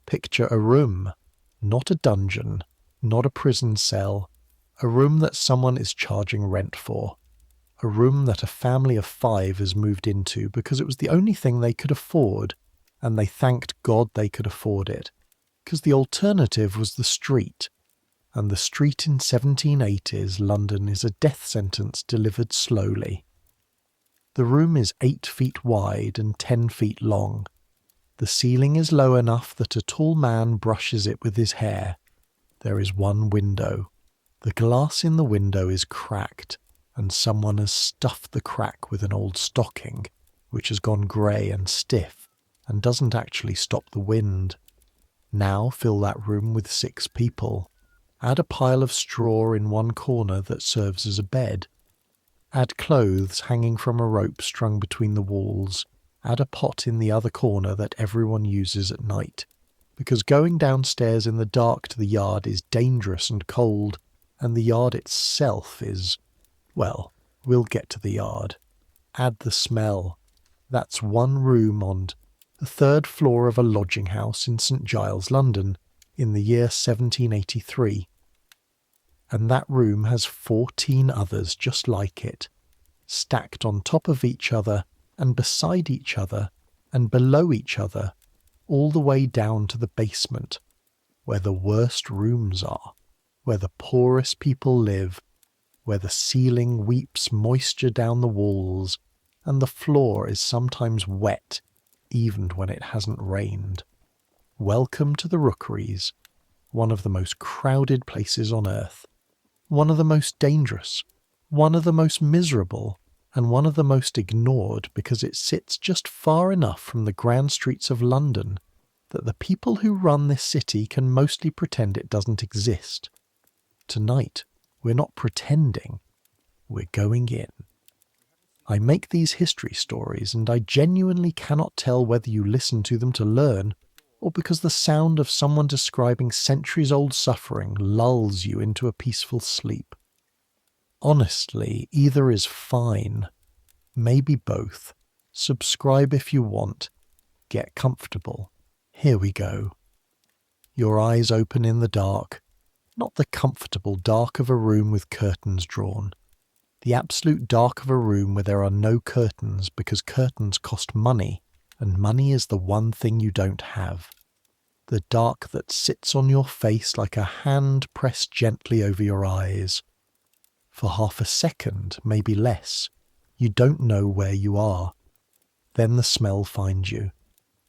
Picture a room, not a dungeon, not a prison cell, a room that someone is charging rent for. A room that a family of 5 has moved into because it was the only thing they could afford, and they thanked God they could afford it, because the alternative was the street, and the street in 1780s London is a death sentence delivered slowly. The room is 8 feet wide and 10 feet long. The ceiling is low enough that a tall man brushes it with his hair. There is one window. The glass in the window is cracked, and someone has stuffed the crack with an old stocking, which has gone grey and stiff, and doesn't actually stop the wind. Now fill that room with 6 people. Add a pile of straw in one corner that serves as a bed. Add clothes hanging from a rope strung between the walls. Add a pot in the other corner that everyone uses at night, because going downstairs in the dark to the yard is dangerous and cold, and the yard itself is, well, we'll get to the yard. Add the smell. That's one room on the 3rd floor of a lodging house in St. Giles, London, in the year 1783. And that room has 14 others just like it, stacked on top of each other and beside each other and below each other, all the way down to the basement, where the worst rooms are, where the poorest people live, where the ceiling weeps moisture down the walls, and the floor is sometimes wet, even when it hasn't rained. Welcome to the rookeries, one of the most crowded places on earth, one of the most dangerous, one of the most miserable, and one of the most ignored because it sits just far enough from the grand streets of London that the people who run this city can mostly pretend it doesn't exist. Tonight, we're not pretending, we're going in. I make these history stories and I genuinely cannot tell whether you listen to them to learn or because the sound of someone describing centuries-old suffering lulls you into a peaceful sleep. Honestly, either is fine. Maybe both. Subscribe if you want. Get comfortable. Here we go. Your eyes open in the dark. Not the comfortable dark of a room with curtains drawn. The absolute dark of a room where there are no curtains because curtains cost money, and money is the one thing you don't have. The dark that sits on your face like a hand pressed gently over your eyes. For half a second, maybe less, you don't know where you are. Then the smell finds you,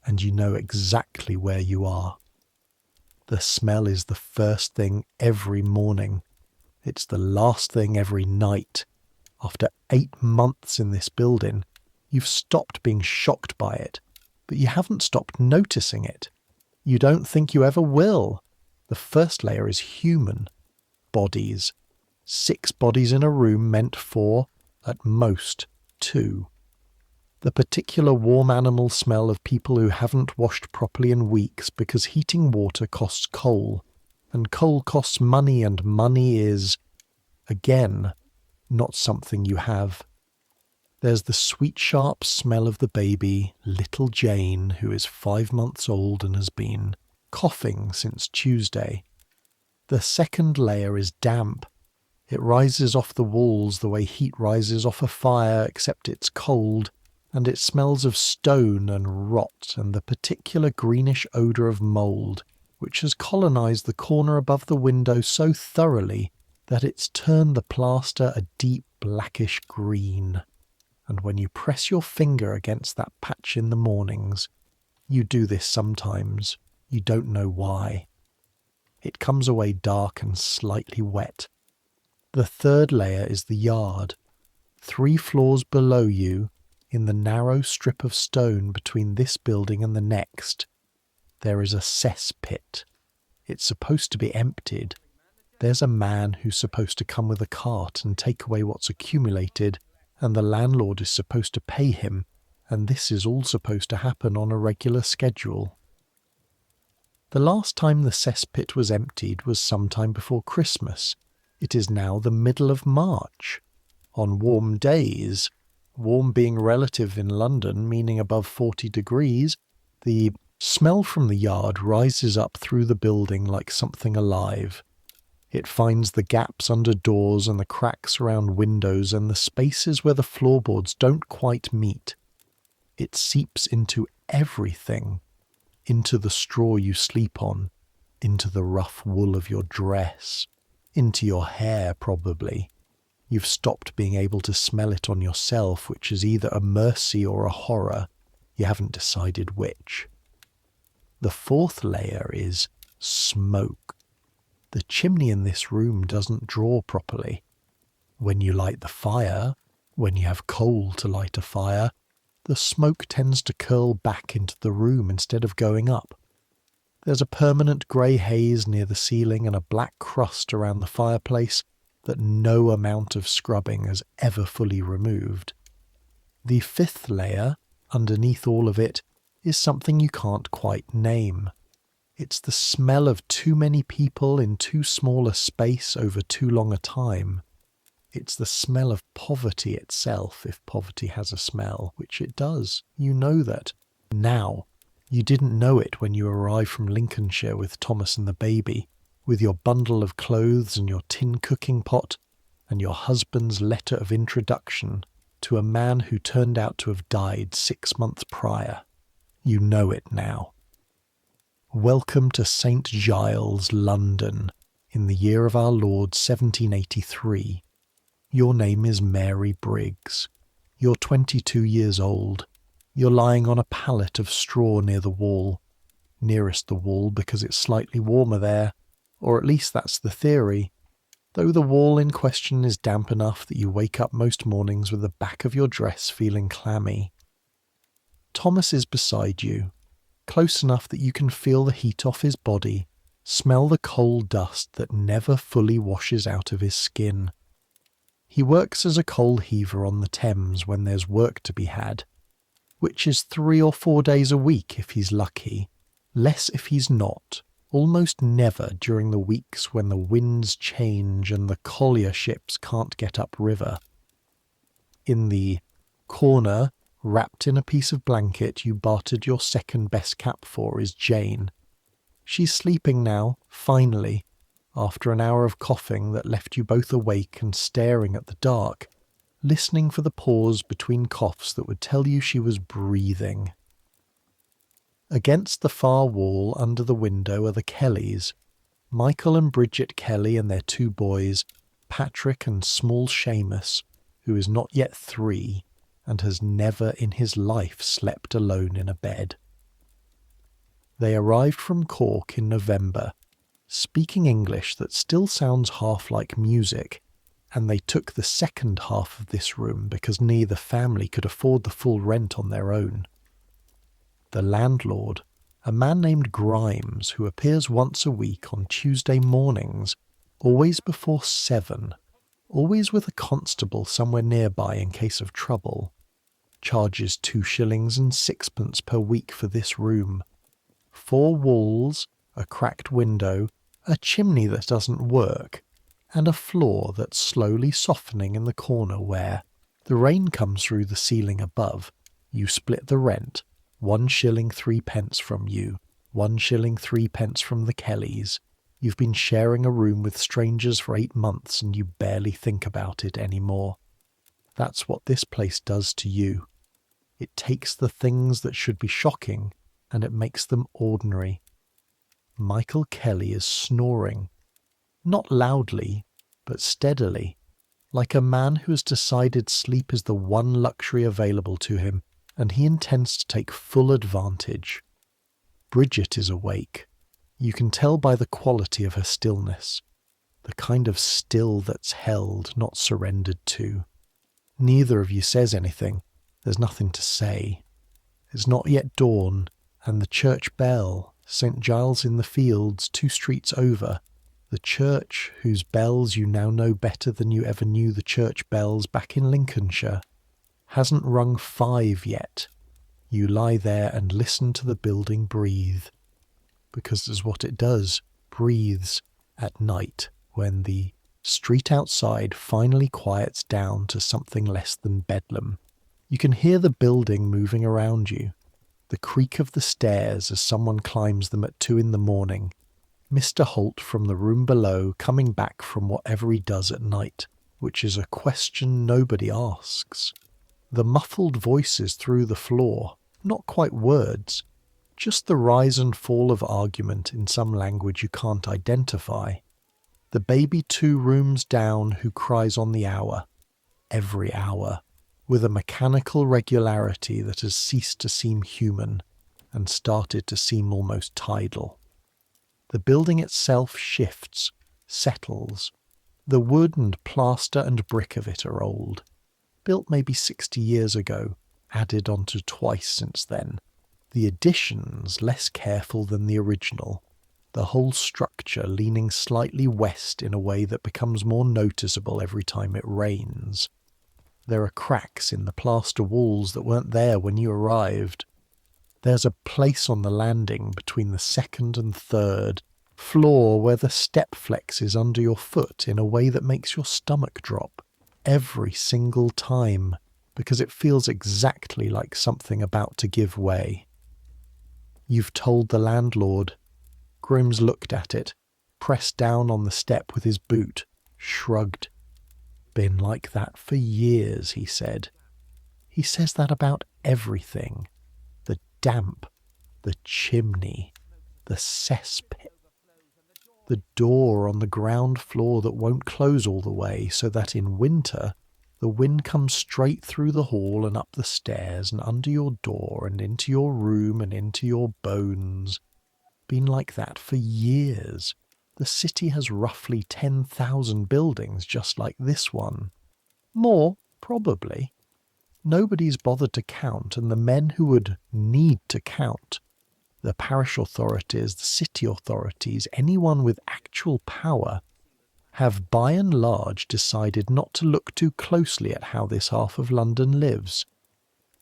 and you know exactly where you are. The smell is the first thing every morning. It's the last thing every night. After 8 months in this building, you've stopped being shocked by it, but you haven't stopped noticing it. You don't think you ever will. The first layer is human. Bodies. 6 bodies in a room meant for, at most, 2. The particular warm animal smell of people who haven't washed properly in weeks because heating water costs coal, and coal costs money, and money is, again, not something you have. There's the sweet sharp smell of the baby, little Jane, who is 5 months old and has been coughing since Tuesday. The second layer is damp. It rises off the walls the way heat rises off a fire, except it's cold, and it smells of stone and rot and the particular greenish odour of mould, which has colonised the corner above the window so thoroughly that it's turned the plaster a deep blackish green. And when you press your finger against that patch in the mornings, you do this sometimes, you don't know why. It comes away dark and slightly wet. The third layer is the yard. 3 floors below you, in the narrow strip of stone between this building and the next, there is a cesspit. It's supposed to be emptied. There's a man who's supposed to come with a cart and take away what's accumulated, and the landlord is supposed to pay him, and this is all supposed to happen on a regular schedule. The last time the cesspit was emptied was sometime before Christmas. It is now the middle of March. On warm days, warm being relative in London, meaning above 40 degrees, the Smell from the yard rises up through the building like something alive. It finds the gaps under doors and the cracks around windows and the spaces where the floorboards don't quite meet. It seeps into everything, into the straw you sleep on, into the rough wool of your dress, into your hair probably. You've stopped being able to smell it on yourself, which is either a mercy or a horror. You haven't decided which. The fourth layer is smoke. The chimney in this room doesn't draw properly. When you light the fire, when you have coal to light a fire, the smoke tends to curl back into the room instead of going up. There's a permanent grey haze near the ceiling and a black crust around the fireplace that no amount of scrubbing has ever fully removed. The fifth layer, underneath all of it, is something you can't quite name. It's the smell of too many people in too small a space over too long a time. It's the smell of poverty itself, if poverty has a smell, which it does. You know that. Now. You didn't know it when you arrived from Lincolnshire with Thomas and the baby, with your bundle of clothes and your tin cooking pot, and your husband's letter of introduction to a man who turned out to have died 6 months prior. You know it now. Welcome to St. Giles, London, in the year of our Lord 1783. Your name is Mary Briggs. You're 22 years old. You're lying on a pallet of straw near the wall. Nearest the wall because it's slightly warmer there, or at least that's the theory, though the wall in question is damp enough that you wake up most mornings with the back of your dress feeling clammy. Thomas is beside you, close enough that you can feel the heat off his body, smell the coal dust that never fully washes out of his skin. He works as a coal heaver on the Thames when there's work to be had, which is 3 or 4 days a week if he's lucky, less if he's not, almost never during the weeks when the winds change and the collier ships can't get upriver. In the corner, wrapped in a piece of blanket you bartered your second best cap for, is Jane. She's sleeping now, finally, after an hour of coughing that left you both awake and staring at the dark, listening for the pause between coughs that would tell you she was breathing. Against the far wall under the window are the Kellys, Michael and Bridget Kelly and their 2 boys, Patrick and small Seamus, who is not yet 3 and has never in his life slept alone in a bed. They arrived from Cork in November, speaking English that still sounds half like music, and they took the second half of this room because neither family could afford the full rent on their own. The landlord, a man named Grimes, who appears once a week on Tuesday mornings, always before 7, always with a constable somewhere nearby in case of trouble, charges 2 shillings and 6pence per week for this room. 4 walls, a cracked window, a chimney that doesn't work, and a floor that's slowly softening in the corner where the rain comes through the ceiling above. You split the rent, 1 shilling 3pence from you, 1 shilling 3pence from the Kellys. You've been sharing a room with strangers for 8 months and you barely think about it anymore. That's what this place does to you. It takes the things that should be shocking and it makes them ordinary. Michael Kelly is snoring. Not loudly, but steadily, like a man who has decided sleep is the one luxury available to him, and he intends to take full advantage. Bridget is awake. You can tell by the quality of her stillness, the kind of still that's held, not surrendered to. Neither of you says anything. There's nothing to say. It's not yet dawn, and the church bell, St. Giles in the Fields, 2 streets over, the church whose bells you now know better than you ever knew the church bells back in Lincolnshire, hasn't rung 5 yet. You lie there and listen to the building breathe, because it's what it does, breathes at night when the street outside finally quiets down to something less than bedlam. You can hear the building moving around you. The creak of the stairs as someone climbs them at 2 a.m, Mr. Holt from the room below coming back from whatever he does at night, which is a question nobody asks. The muffled voices through the floor, not quite words, just the rise and fall of argument in some language you can't identify. The baby 2 rooms down who cries on the hour, every hour, with a mechanical regularity that has ceased to seem human and started to seem almost tidal. The building itself shifts, settles. The wood and plaster and brick of it are old, built maybe 60 years ago, added onto twice since then. The additions less careful than the original, the whole structure leaning slightly west in a way that becomes more noticeable every time it rains. There are cracks in the plaster walls that weren't there when you arrived. There's a place on the landing between the 2nd and 3rd floor where the step flexes under your foot in a way that makes your stomach drop every single time, because it feels exactly like something about to give way. You've told the landlord. Grims looked at it, pressed down on the step with his boot, shrugged. Been like that for years, he said. He says that about everything. The damp, the chimney, the cesspit, the door on the ground floor that won't close all the way so that in winter the wind comes straight through the hall and up the stairs and under your door and into your room and into your bones. Been like that for years. The city has roughly 10,000 buildings just like this one. More, probably. Nobody's bothered to count, and the men who would need to count, the parish authorities, the city authorities, anyone with actual power, have by and large decided not to look too closely at how this half of London lives.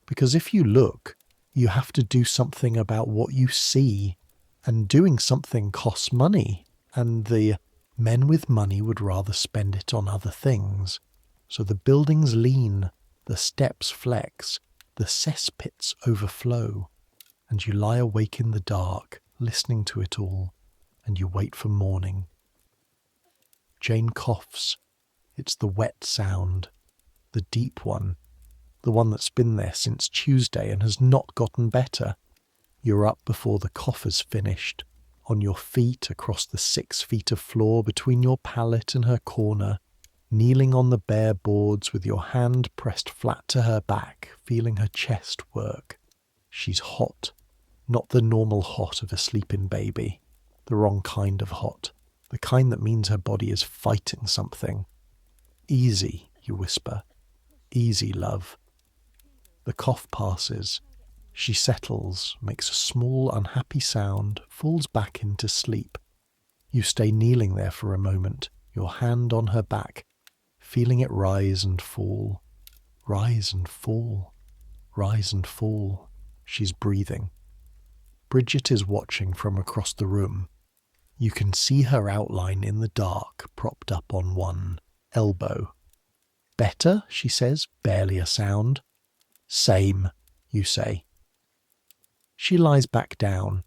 Because if you look, you have to do something about what you see, and doing something costs money, and the men with money would rather spend it on other things. So the buildings lean, the steps flex, the cesspits overflow, and you lie awake in the dark, listening to it all, and you wait for morning. Jane coughs. It's the wet sound, the deep one, the one that's been there since Tuesday and has not gotten better. You're up before the cough has finished, on your feet across the 6 feet of floor between your pallet and her corner, kneeling on the bare boards with your hand pressed flat to her back, feeling her chest work. She's hot, not the normal hot of a sleeping baby, the wrong kind of hot, the kind that means her body is fighting something. Easy, you whisper. Easy, love. The cough passes. She settles, makes a small, unhappy sound, falls back into sleep. You stay kneeling there for a moment, your hand on her back, feeling it rise and fall, rise and fall, rise and fall. She's breathing. Bridget is watching from across the room. You can see her outline in the dark, propped up on one elbow. Better, she says, barely a sound. Same, you say. She lies back down.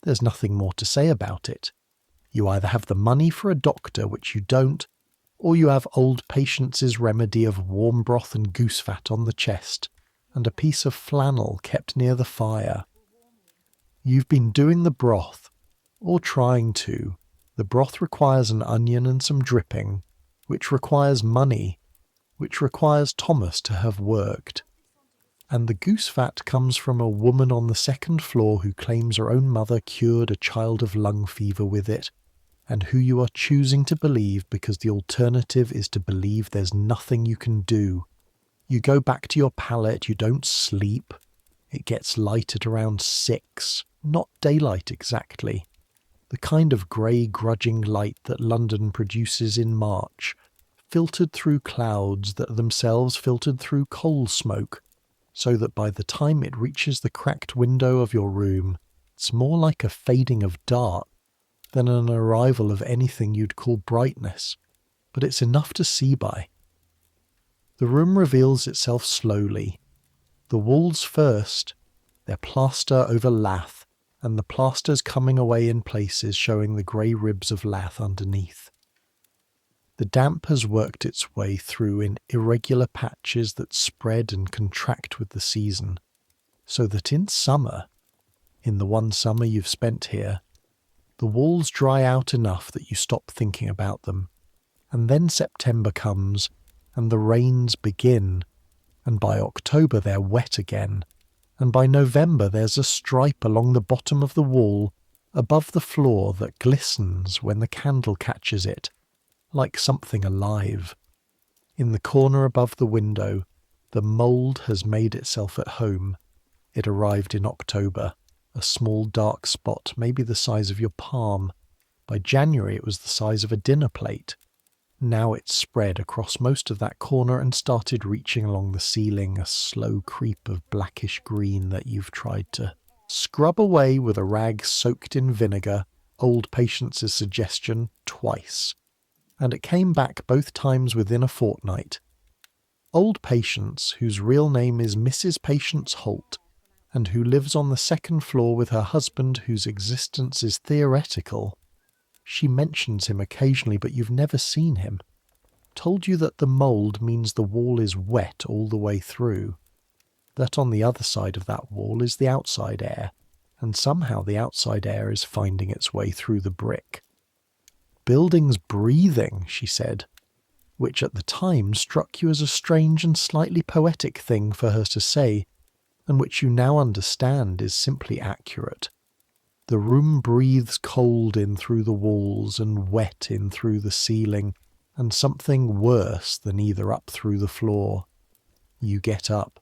There's nothing more to say about it. You either have the money for a doctor, which you don't, or you have old Patience's remedy of warm broth and goose fat on the chest, and a piece of flannel kept near the fire. You've been doing the broth, or trying to. The broth requires an onion and some dripping, which requires money, which requires Thomas to have worked. And the goose fat comes from a woman on the 2nd floor who claims her own mother cured a child of lung fever with it, and who you are choosing to believe because the alternative is to believe there's nothing you can do. You go back to your pallet, you don't sleep. It gets light at around 6, not daylight exactly. The kind of grey grudging light that London produces in March, filtered through clouds that are themselves filtered through coal smoke, so that by the time it reaches the cracked window of your room, it's more like a fading of dark than an arrival of anything you'd call brightness, but it's enough to see by. The room reveals itself slowly. The walls first, They're plaster over lath, and the plaster's coming away in places, showing the grey ribs of lath underneath. The damp has worked its way through in irregular patches that spread and contract with the season, so that in summer, in the one summer you've spent here, the walls dry out enough that you stop thinking about them, and then September comes, and the rains begin, and by October they're wet again, and by November there's a stripe along the bottom of the wall above the floor that glistens when the candle catches it, like something alive. In the corner above the window, the mould has made itself at home. It arrived in October, a small dark spot, maybe the size of your palm. By January it was the size of a dinner plate. Now it's spread across most of that corner and started reaching along the ceiling, a slow creep of blackish green that you've tried to scrub away with a rag soaked in vinegar, old Patience's suggestion, twice. And it came back both times within a fortnight. Old Patience, whose real name is Mrs. Patience Holt, and who lives on the second floor with her husband whose existence is theoretical. She mentions him occasionally, but you've never seen him. Told you that the mould means the wall is wet all the way through. That on the other side of that wall is the outside air, and somehow the outside air is finding its way through the brick. Building's breathing, she said, which at the time struck you as a strange and slightly poetic thing for her to say, and which you now understand is simply accurate. The room breathes cold in through the walls and wet in through the ceiling, and something worse than either up through the floor. You get up.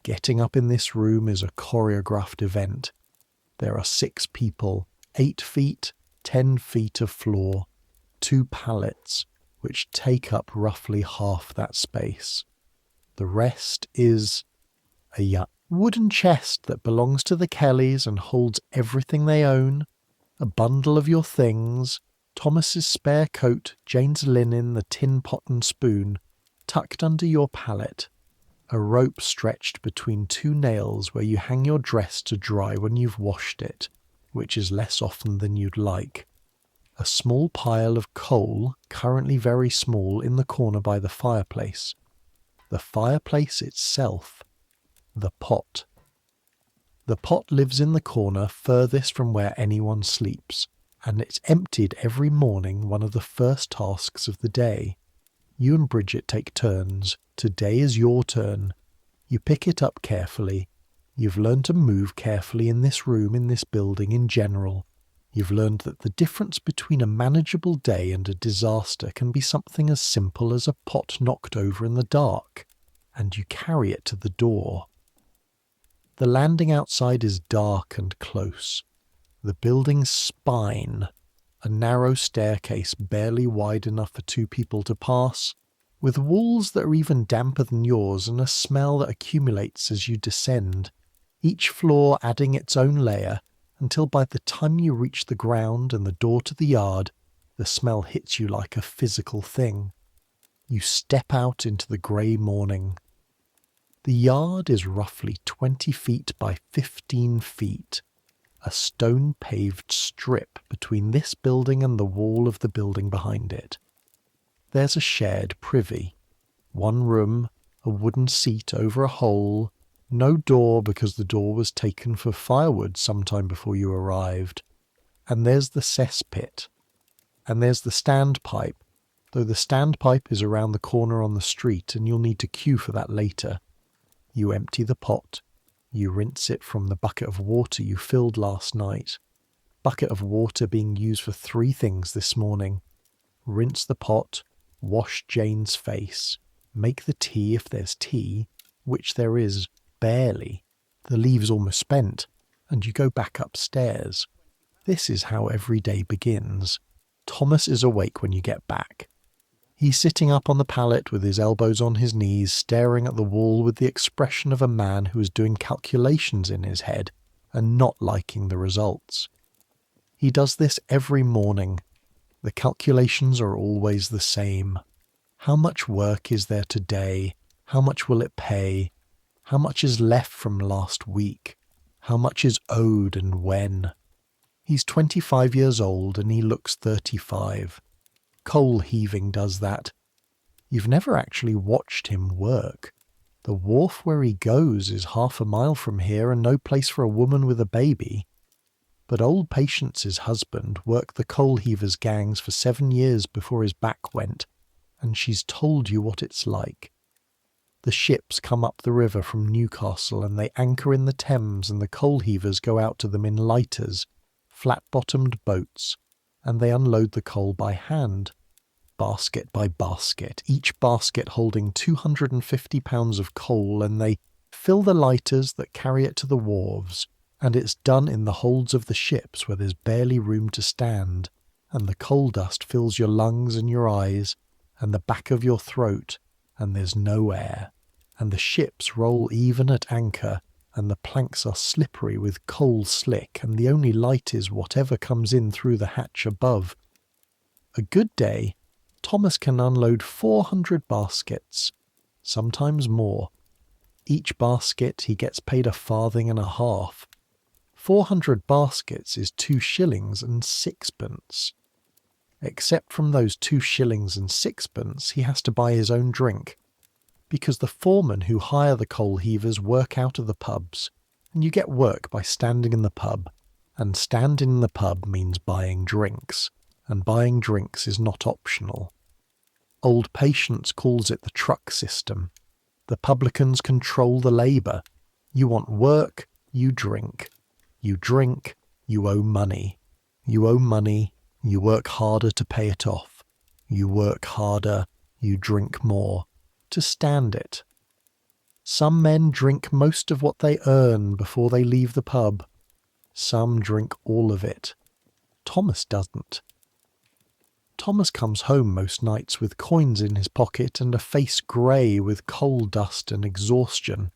Getting up in this room is a choreographed event. There are 6 people, 8 feet, 10 feet of floor, 2 pallets, which take up roughly half that space. The rest is a wooden chest that belongs to the Kellys and holds everything they own, a bundle of your things, Thomas's spare coat, Jane's linen, the tin pot and spoon, tucked under your pallet, a rope stretched between 2 nails where you hang your dress to dry when you've washed it, which is less often than you'd like, a small pile of coal, currently very small, in the corner by the fireplace. The fireplace itself. The pot. The pot lives in the corner furthest from where anyone sleeps, and it's emptied every morning, one of the first tasks of the day. You and Bridget take turns. Today is your turn. You pick it up carefully. You've learned to move carefully in this room, in this building in general. You've learned that the difference between a manageable day and a disaster can be something as simple as a pot knocked over in the dark, and you carry it to the door. The landing outside is dark and close. The building's spine, a narrow staircase barely wide enough for 2 people to pass, with walls that are even damper than yours and a smell that accumulates as you descend, each floor adding its own layer, until by the time you reach the ground and the door to the yard, the smell hits you like a physical thing. You step out into the grey morning. The yard is roughly 20 feet by 15 feet, a stone-paved strip between this building and the wall of the building behind it. There's a shared privy. 1 room, a wooden seat over a hole, no door because the door was taken for firewood sometime before you arrived. And there's the cesspit. And there's the standpipe, though the standpipe is around the corner on the street and you'll need to queue for that later. You empty the pot. You rinse it from the bucket of water you filled last night. Bucket of water being used for 3 things this morning. Rinse the pot, wash Jane's face, make the tea if there's tea, which there is barely. The leave's almost spent, and you go back upstairs. This is how every day begins. Thomas is awake when you get back. He's sitting up on the pallet with his elbows on his knees, staring at the wall with the expression of a man who is doing calculations in his head and not liking the results. He does this every morning. The calculations are always the same. How much work is there today? How much will it pay? How much is left from last week? How much is owed and when? He's 25 years old and he looks 35. Coal heaving does that. You've never actually watched him work. The wharf where he goes is 1/2 a mile from here and no place for a woman with a baby. But old Patience's husband worked the coal heavers' gangs for 7 years before his back went, and she's told you what it's like. The ships come up the river from Newcastle and they anchor in the Thames, and the coal heavers go out to them in lighters, flat-bottomed boats, and they unload the coal by hand, basket by basket, each basket holding 250 pounds of coal, and they fill the lighters that carry it to the wharves, and it's done in the holds of the ships where there's barely room to stand, and the coal dust fills your lungs and your eyes and the back of your throat, and there's no air, and the ships roll even at anchor, and the planks are slippery with coal slick, and the only light is whatever comes in through the hatch above. A good day, Thomas can unload 400 baskets, sometimes more. Each basket he gets paid 1.5 farthings. 400 baskets is 2 shillings and 6pence. Except from those 2 shillings and 6pence, he has to buy his own drink, because the foremen who hire the coal heavers work out of the pubs, and you get work by standing in the pub, and standing in the pub means buying drinks, and buying drinks is not optional. Old Patience calls it the truck system. The publicans control the labour. You want work, you drink. You drink, you owe money. You owe money, you work harder to pay it off. You work harder, you drink more, to stand it. Some men drink most of what they earn before they leave the pub. Some drink all of it. Thomas doesn't. Thomas comes home most nights with coins in his pocket and a face grey with coal dust and exhaustion,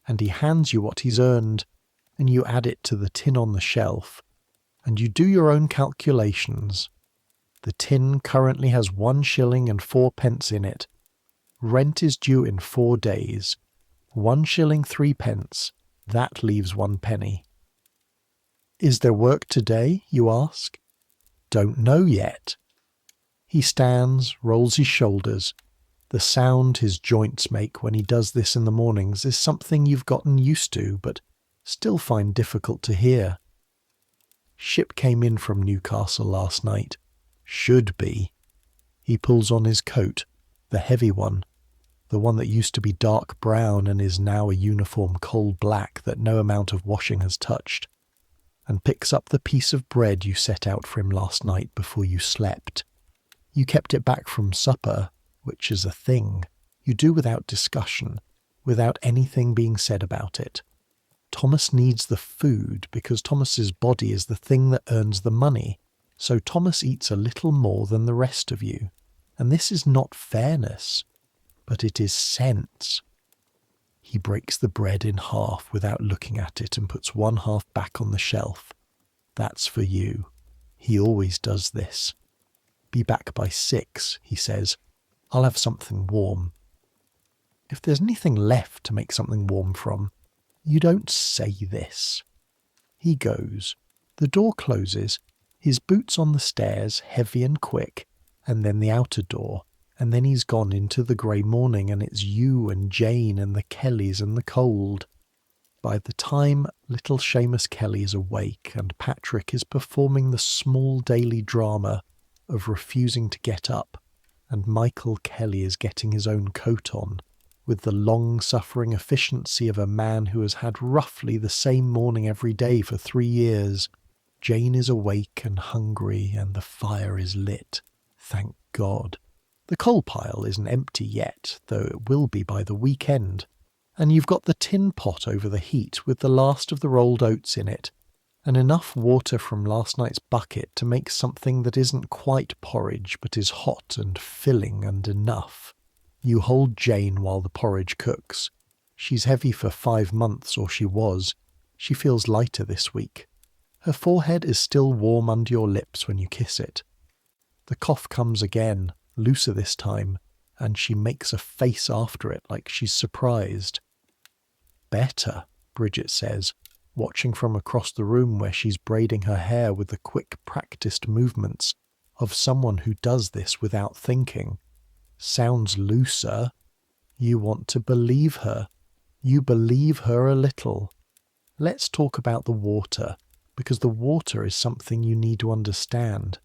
and he hands you what he's earned, and you add it to the tin on the shelf, and you do your own calculations. The tin currently has 1 shilling and 4pence in it. Rent is due in 4 days. 1 shilling 3pence. That leaves 1 penny. Is there work today, you ask? Don't know yet. He stands, rolls his shoulders. The sound his joints make when he does this in the mornings is something you've gotten used to, but still find difficult to hear. Ship came in from Newcastle last night. Should be. He pulls on his coat, the heavy one, the one that used to be dark brown and is now a uniform coal black that no amount of washing has touched, and picks up the piece of bread you set out for him last night before you slept. You kept it back from supper, which is a thing you do without discussion, without anything being said about it. Thomas needs the food because Thomas's body is the thing that earns the money, so Thomas eats a little more than the rest of you. And this is not fairness, but it is sense. He breaks the bread in half without looking at it and puts 1/2 back on the shelf. That's for you. He always does this. Be back by 6, he says. I'll have something warm. If there's anything left to make something warm from, you don't say this. He goes. The door closes, his boots on the stairs, heavy and quick, and then the outer door, and then he's gone into the grey morning, and it's you and Jane and the Kellys and the cold. By the time little Seamus Kelly is awake and Patrick is performing the small daily drama of refusing to get up, and Michael Kelly is getting his own coat on, with the long-suffering efficiency of a man who has had roughly the same morning every day for 3 years, Jane is awake and hungry, and the fire is lit. Thank God. The coal pile isn't empty yet, though it will be by the weekend, and you've got the tin pot over the heat with the last of the rolled oats in it, and enough water from last night's bucket to make something that isn't quite porridge but is hot and filling and enough. You hold Jane while the porridge cooks. She's heavy for 5 months, or she was. She feels lighter this week. Her forehead is still warm under your lips when you kiss it. The cough comes again, looser this time, and she makes a face after it like she's surprised. Better, Bridget says. watching from across the room where she's braiding her hair with the quick, practiced movements of someone who does this without thinking. Sounds looser. You want to believe her. You believe her a little. Let's talk about the water, because the water is something you need to understand.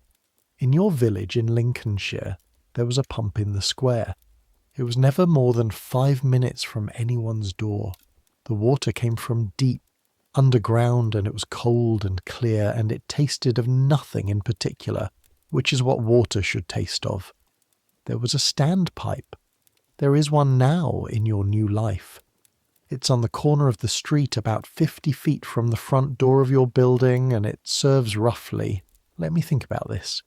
In your village in Lincolnshire, there was a pump in the square. It was never more than 5 minutes from anyone's door. The water came from deep, underground, and it was cold and clear, and it tasted of nothing in particular, which is what water should taste of. There was a standpipe. There is one now in your new life. It's on the corner of the street about 50 feet from the front door of your building, and it serves roughly, let me think about this,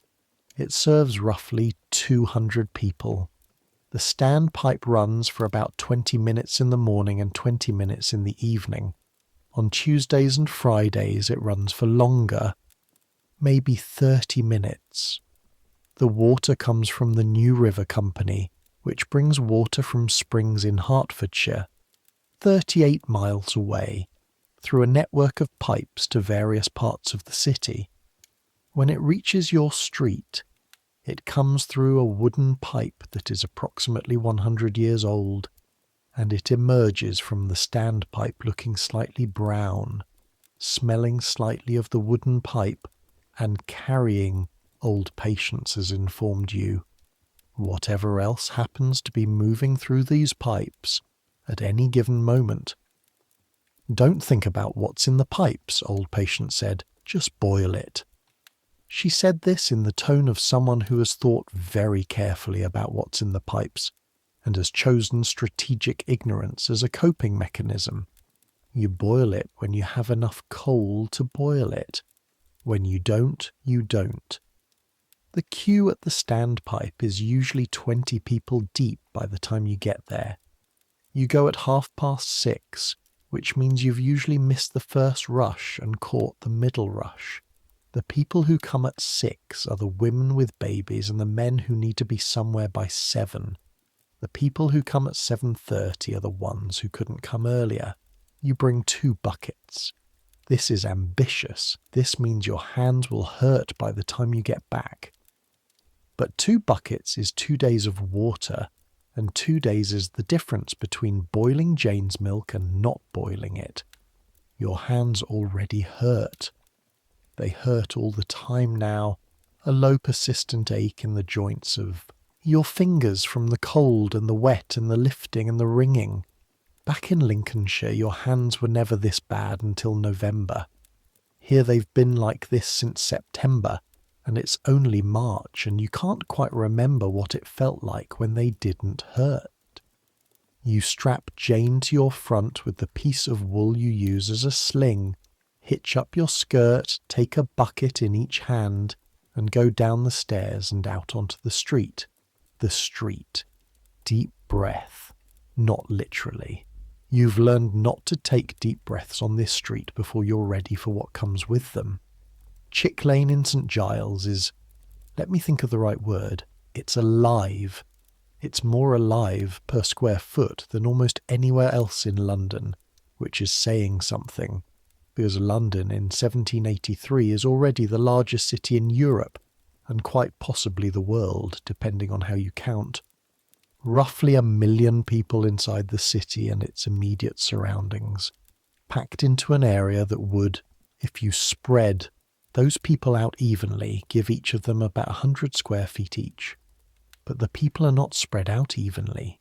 it serves roughly 200 people. The standpipe runs for about 20 minutes in the morning and 20 minutes in the evening. On Tuesdays and Fridays it runs for longer, maybe 30 minutes. The water comes from the New River Company, which brings water from springs in Hertfordshire, 38 miles away, through a network of pipes to various parts of the city. When it reaches your street, it comes through a wooden pipe that is approximately 100 years old, and it emerges from the standpipe looking slightly brown, smelling slightly of the wooden pipe, and carrying old patience has informed you. Whatever else happens to be moving through these pipes at any given moment. Don't think about what's in the pipes, old patient said, just boil it. She said this in the tone of someone who has thought very carefully about what's in the pipes and has chosen strategic ignorance as a coping mechanism. You boil it when you have enough coal to boil it. When you don't, you don't. The queue at the standpipe is usually 20 people deep by the time you get there. You go at 6:30, which means you've usually missed the first rush and caught the middle rush. The people who come at 6 are the women with babies and the men who need to be somewhere by 7. The people who come at 7:30 are the ones who couldn't come earlier. You bring 2 buckets. This is ambitious. This means your hands will hurt by the time you get back. But 2 buckets is 2 days of water, and 2 days is the difference between boiling Jane's milk and not boiling it. Your hands already hurt. They hurt all the time now, a low persistent ache in the joints of your fingers from the cold and the wet and the lifting and the wringing. Back in Lincolnshire, your hands were never this bad until November. Here they've been like this since September, and it's only March, and you can't quite remember what it felt like when they didn't hurt. You strap Jane to your front with the piece of wool you use as a sling, hitch up your skirt, take a bucket in each hand, and go down the stairs and out onto the street. The street. Deep breath. Not literally. You've learned not to take deep breaths on this street before you're ready for what comes with them. Chick Lane in St Giles is, let me think of the right word, it's alive. It's more alive per square foot than almost anywhere else in London, which is saying something, because London in 1783 is already the largest city in Europe, and quite possibly the world, depending on how you count. Roughly 1 million people inside the city and its immediate surroundings, packed into an area that would, if you spread those people out evenly, give each of them about 100 square feet each. But the people are not spread out evenly.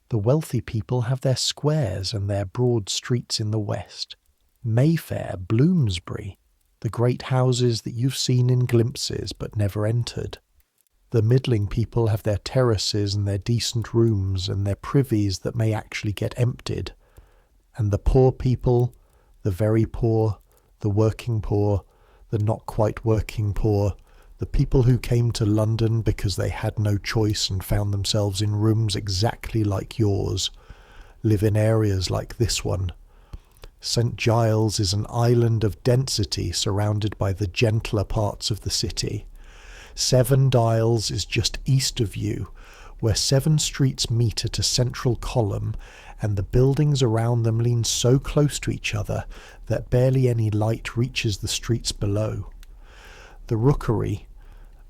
The wealthy people have their squares and their broad streets in the west. Mayfair, Bloomsbury, the great houses that you've seen in glimpses but never entered. The middling people have their terraces and their decent rooms and their privies that may actually get emptied. And the poor people, the very poor, the working poor, the not quite working poor, the people who came to London because they had no choice and found themselves in rooms exactly like yours, live in areas like this one. St Giles is an island of density surrounded by the gentler parts of the city. 7 Dials is just east of you, where 7 streets meet at a central column, and the buildings around them lean so close to each other that barely any light reaches the streets below. The rookery,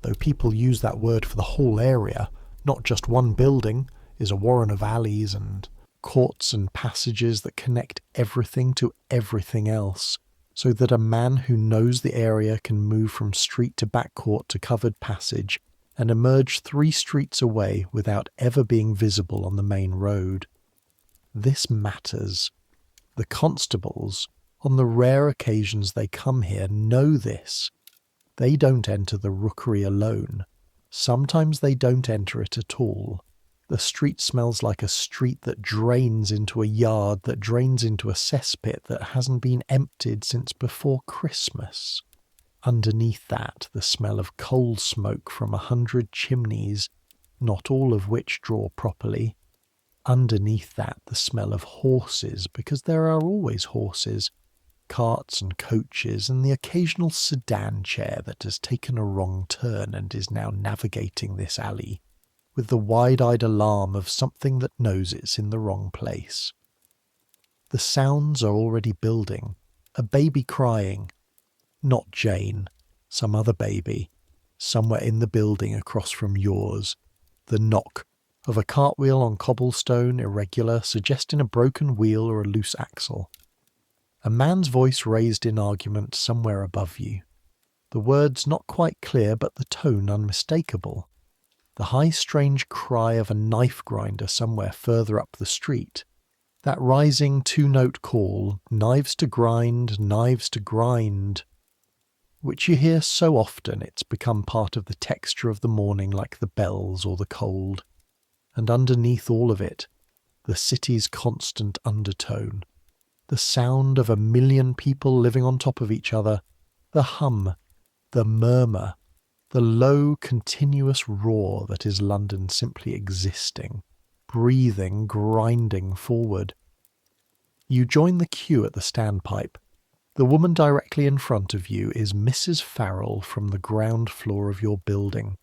though people use that word for the whole area, not just one building, is a warren of alleys and courts and passages that connect everything to everything else, so that a man who knows the area can move from street to back court to covered passage and emerge 3 streets away without ever being visible on the main road. This matters. The constables, on the rare occasions they come here, know this. They don't enter the rookery alone. Sometimes they don't enter it at all. The street smells like a street that drains into a yard that drains into a cesspit that hasn't been emptied since before Christmas. Underneath that, the smell of coal smoke from 100 chimneys, not all of which draw properly. Underneath that, the smell of horses, because there are always horses, carts and coaches, and the occasional sedan chair that has taken a wrong turn and is now navigating this alley, with the wide-eyed alarm of something that knows it's in the wrong place. The sounds are already building. A baby crying. Not Jane, some other baby, somewhere in the building across from yours. The knock of a cartwheel on cobblestone, irregular, suggesting a broken wheel or a loose axle. A man's voice raised in argument somewhere above you. The words not quite clear, but the tone unmistakable. The high, strange cry of a knife grinder somewhere further up the street. That rising 2-note call, knives to grind, which you hear so often it's become part of the texture of the morning like the bells or the cold. And underneath all of it, the city's constant undertone. The sound of 1,000,000 people living on top of each other, the hum, the murmur, the low, continuous roar that is London simply existing, breathing, grinding forward. You join the queue at the standpipe. The woman directly in front of you is Mrs. Farrell from the ground floor of your building.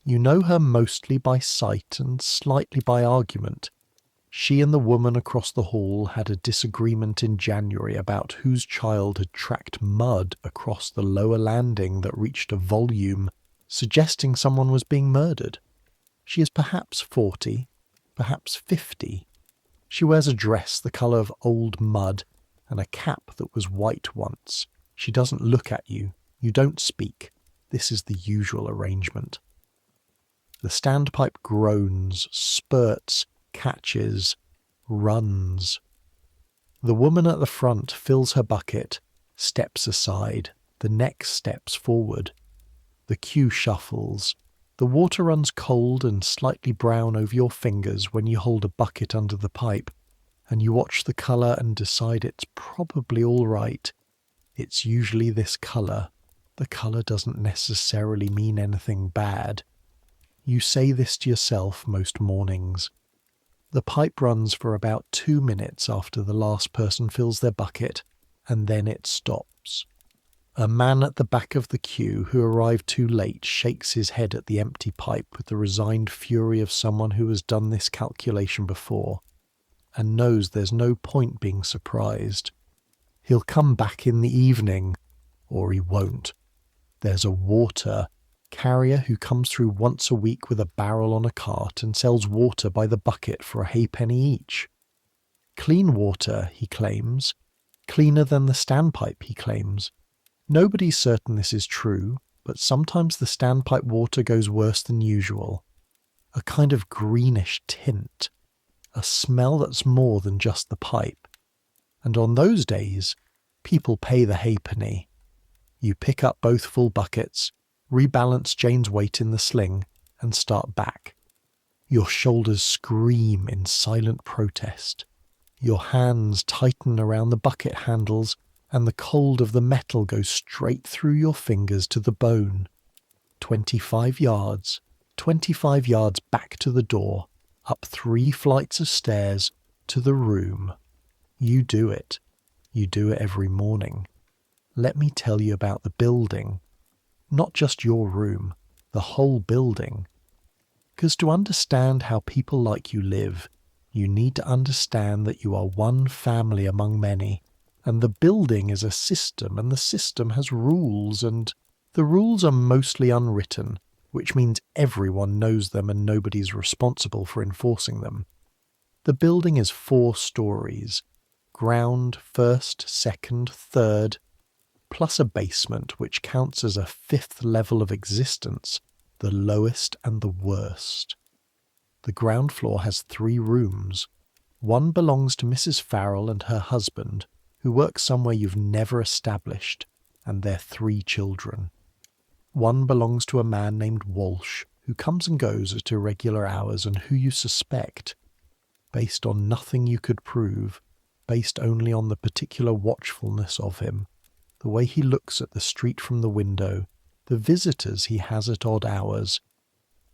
You know her mostly by sight and slightly by argument. She and the woman across the hall had a disagreement in January about whose child had tracked mud across the lower landing that reached a volume, suggesting someone was being murdered. She is perhaps 40, perhaps 50. She wears a dress the colour of old mud and a cap that was white once. She doesn't look at you. You don't speak. This is the usual arrangement. The standpipe groans, spurts, catches, runs. The woman at the front fills her bucket, steps aside, the next steps forward. The queue shuffles. The water runs cold and slightly brown over your fingers when you hold a bucket under the pipe, and you watch the colour and decide it's probably all right. It's usually this colour. The colour doesn't necessarily mean anything bad. You say this to yourself most mornings. The pipe runs for about 2 minutes after the last person fills their bucket, and then it stops. A man at the back of the queue who arrived too late shakes his head at the empty pipe with the resigned fury of someone who has done this calculation before, and knows there's no point being surprised. He'll come back in the evening, or he won't. There's a water carrier who comes through once a week with a barrel on a cart and sells water by the bucket for a halfpenny each. Clean water, he claims. Cleaner than the standpipe, he claims. Nobody's certain this is true, but sometimes the standpipe water goes worse than usual. A kind of greenish tint. A smell that's more than just the pipe. And on those days, people pay the halfpenny. You pick up both full buckets, rebalance Jane's weight in the sling, and start back. Your shoulders scream in silent protest. Your hands tighten around the bucket handles, and the cold of the metal goes straight through your fingers to the bone. 25 yards back to the door, up 3 flights of stairs, to the room. You do it. You do it every morning. Let me tell you about the building. Not just your room, the whole building. Because to understand how people like you live, You need to understand that you are one family among many, and the building is a system, and the system has rules, and the rules are mostly unwritten, which means everyone knows them and nobody's responsible for enforcing them. The building is 4 stories: ground, first, second, third, plus a basement which counts as a 5th level of existence, the lowest and the worst. The ground floor has 3 rooms. One belongs to Mrs. Farrell and her husband, who work somewhere you've never established, and their 3 children. One belongs to a man named Walsh, who comes and goes at irregular hours and who you suspect, based on nothing you could prove, based only on the particular watchfulness of him, the way he looks at the street from the window, the visitors he has at odd hours,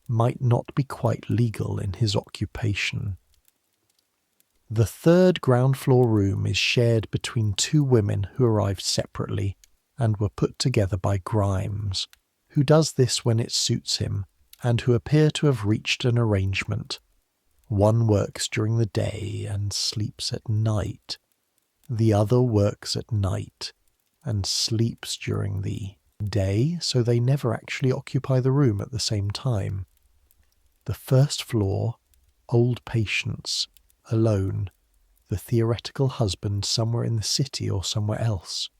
might not be quite legal in his occupation. The 3rd ground floor room is shared between 2 women who arrived separately and were put together by Grimes, who does this when it suits him, and who appear to have reached an arrangement. One works during the day and sleeps at night. The other works at night and sleeps during the day, so they never actually occupy the room at the same time. The 1st floor, old patients, alone, the theoretical husband somewhere in the city or somewhere else.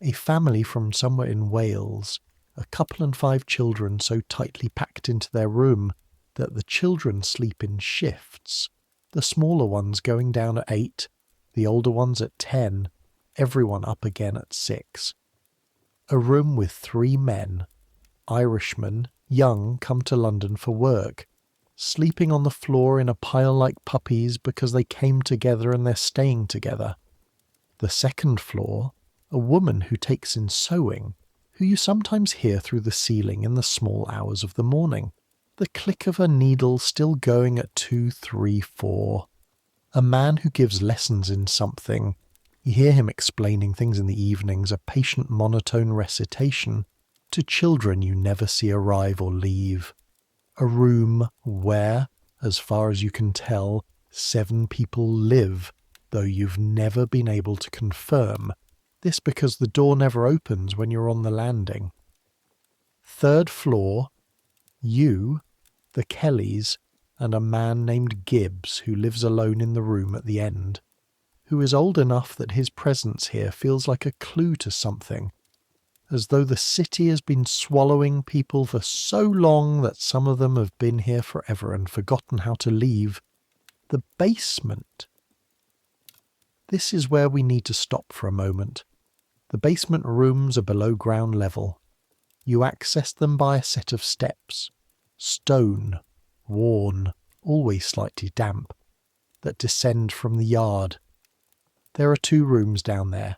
A family from somewhere in Wales, a couple and 5 children so tightly packed into their room that the children sleep in shifts, the smaller ones going down at 8, the older ones at 10, everyone up again at 6. A room with 3 men, Irishmen, young, come to London for work, sleeping on the floor in a pile like puppies because they came together and they're staying together. The 2nd floor, a woman who takes in sewing, who you sometimes hear through the ceiling in the small hours of the morning, the click of her needle still going at 2, 3, 4. A man who gives lessons in something. You hear him explaining things in the evenings, a patient monotone recitation, to children you never see arrive or leave. A room where, as far as you can tell, 7 people live, though you've never been able to confirm. This because the door never opens when you're on the landing. 3rd floor, you, the Kellys, and a man named Gibbs who lives alone in the room at the end, who is old enough that his presence here feels like a clue to something, as though the city has been swallowing people for so long that some of them have been here forever and forgotten how to leave. The basement. This is where we need to stop for a moment. The basement rooms are below ground level. You access them by a set of steps, stone, worn, always slightly damp, that descend from the yard. There are 2 rooms down there.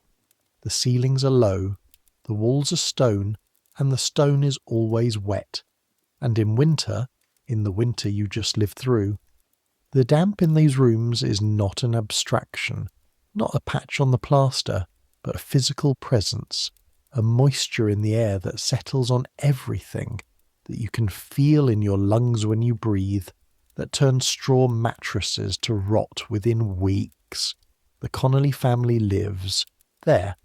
The ceilings are low, the walls are stone, and the stone is always wet. And in winter, in the winter you just lived through, the damp in these rooms is not an abstraction, not a patch on the plaster, but a physical presence, a moisture in the air that settles on everything, that you can feel in your lungs when you breathe, that turns straw mattresses to rot within weeks. The Connolly family lives there.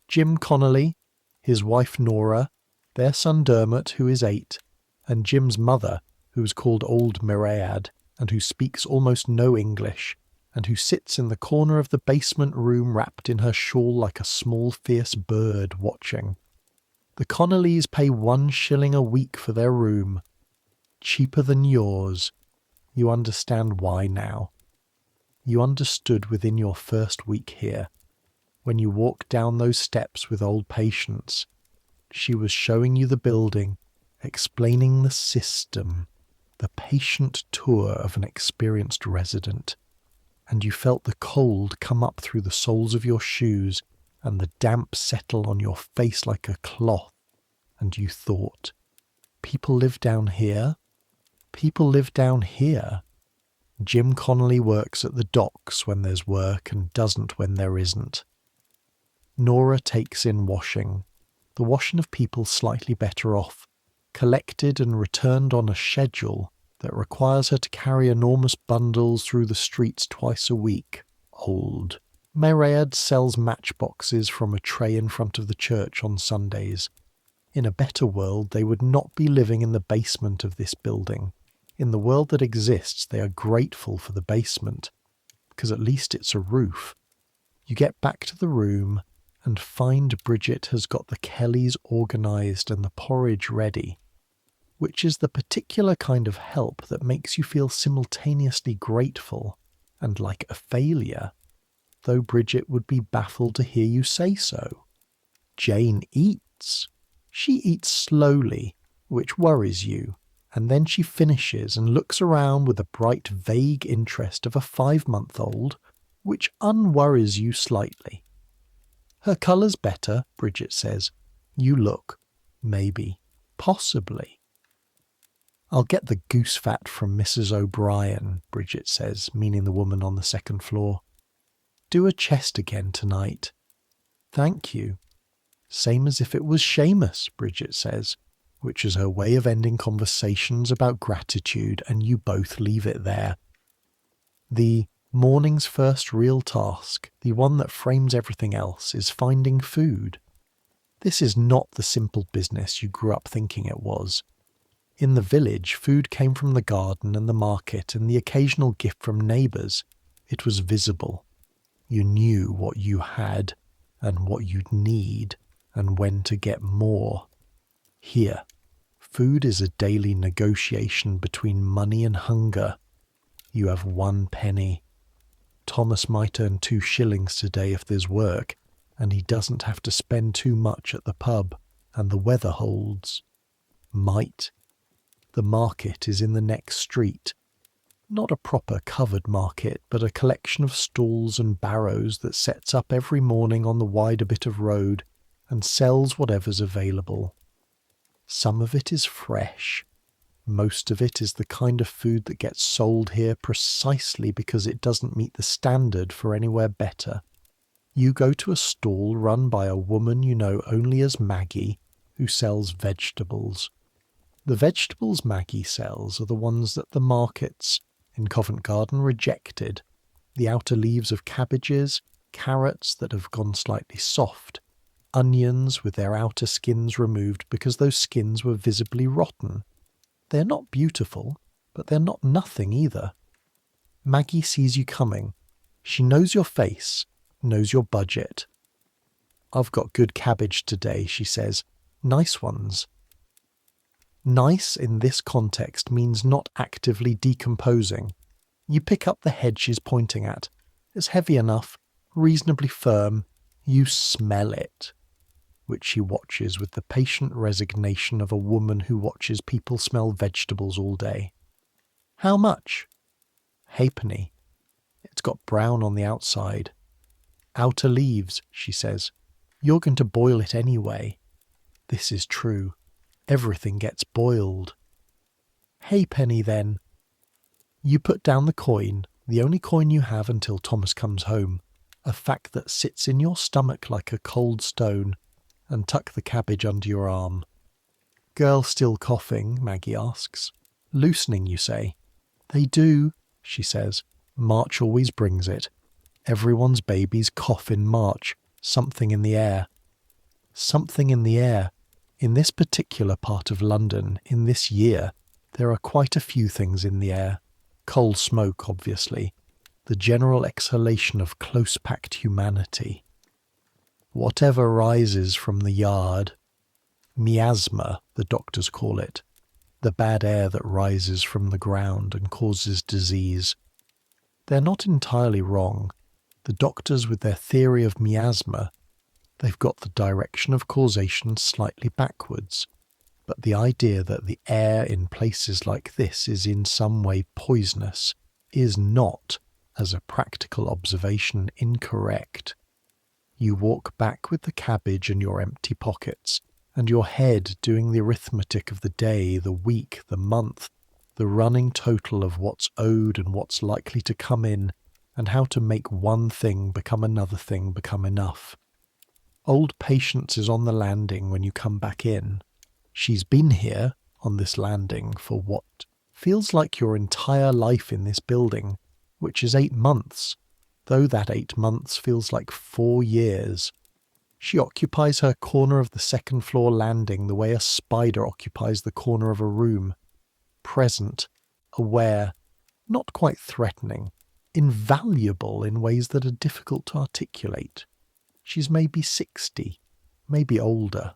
Jim Connolly, his wife Nora, their son Dermot, who is 8, and Jim's mother, who is called Old Mairead, and who speaks almost no English, and who sits in the corner of the basement room wrapped in her shawl like a small fierce bird watching. The Connollys pay 1 shilling a week for their room. Cheaper than yours. You understand why now. You understood within your first week here, when you walked down those steps with old Patience. She was showing you the building, explaining the system, the patient tour of an experienced resident, and you felt the cold come up through the soles of your shoes and the damp settle on your face like a cloth, and you thought, people live down here? People live down here. Jim Connolly works at the docks when there's work and doesn't when there isn't. Nora takes in washing, the washing of people slightly better off, collected and returned on a schedule, that requires her to carry enormous bundles through the streets twice a week. Old. Mairead sells matchboxes from a tray in front of the church on Sundays. In a better world, they would not be living in the basement of this building. In the world that exists, they are grateful for the basement, because at least it's a roof. You get back to the room and find Bridget has got the Kellys organised and the porridge ready, which is the particular kind of help that makes you feel simultaneously grateful and like a failure, though Bridget would be baffled to hear you say so. Jane eats. She eats slowly, which worries you, and then she finishes and looks around with the bright, vague interest of a 5-month-old, which unworries you slightly. Her colour's better, Bridget says. You look. Maybe. Possibly. I'll get the goose fat from Mrs. O'Brien, Bridget says, meaning the woman on the second floor. Do a chest again tonight. Thank you. Same as if it was Seamus, Bridget says, which is her way of ending conversations about gratitude, and you both leave it there. The morning's first real task, the one that frames everything else, is finding food. This is not the simple business you grew up thinking it was. In the village, food came from the garden and the market and the occasional gift from neighbours. It was visible. You knew what you had and what you'd need and when to get more. Here, food is a daily negotiation between money and hunger. You have 1 penny. Thomas might earn 2 shillings today if there's work, and he doesn't have to spend too much at the pub, and the weather holds. Might. The market is in the next street. Not a proper covered market, but a collection of stalls and barrows that sets up every morning on the wider bit of road and sells whatever's available. Some of it is fresh. Most of it is the kind of food that gets sold here precisely because it doesn't meet the standard for anywhere better. You go to a stall run by a woman you know only as Maggie, who sells vegetables. The vegetables Maggie sells are the ones that the markets in Covent Garden rejected. The outer leaves of cabbages, carrots that have gone slightly soft, onions with their outer skins removed because those skins were visibly rotten. They're not beautiful, but they're not nothing either. Maggie sees you coming. She knows your face, knows your budget. I've got good cabbage today, she says. Nice ones. Nice in this context means not actively decomposing. You pick up the head she's pointing at. It's heavy enough, reasonably firm. You smell it, which she watches with the patient resignation of a woman who watches people smell vegetables all day. How much? Halfpenny. It's got brown on the outside. Outer leaves, she says. You're going to boil it anyway. This is true. Everything gets boiled. Halfpenny then. You put down the coin, the only coin you have until Thomas comes home, a fact that sits in your stomach like a cold stone, and tuck the cabbage under your arm. Girl still coughing, Maggie asks. Loosening, you say. They do, she says. March always brings it. Everyone's babies cough in March. Something in the air. Something in the air. In this particular part of London, in this year, there are quite a few things in the air. Coal smoke, obviously. The general exhalation of close-packed humanity. Whatever rises from the yard. Miasma, the doctors call it. The bad air that rises from the ground and causes disease. They're not entirely wrong. The doctors with their theory of miasma, they've got the direction of causation slightly backwards. But the idea that the air in places like this is in some way poisonous is not, as a practical observation, incorrect. You walk back with the cabbage and your empty pockets, and your head doing the arithmetic of the day, the week, the month, the running total of what's owed and what's likely to come in, and how to make one thing become another thing become enough. Old Patience is on the landing when you come back in. She's been here, on this landing, for what, Feels like your entire life in this building, which is 8 months, though that 8 months feels like 4 years. She occupies her corner of the second floor landing the way a spider occupies the corner of a room. Present, aware, not quite threatening, invaluable in ways that are difficult to articulate. She's maybe 60, maybe older.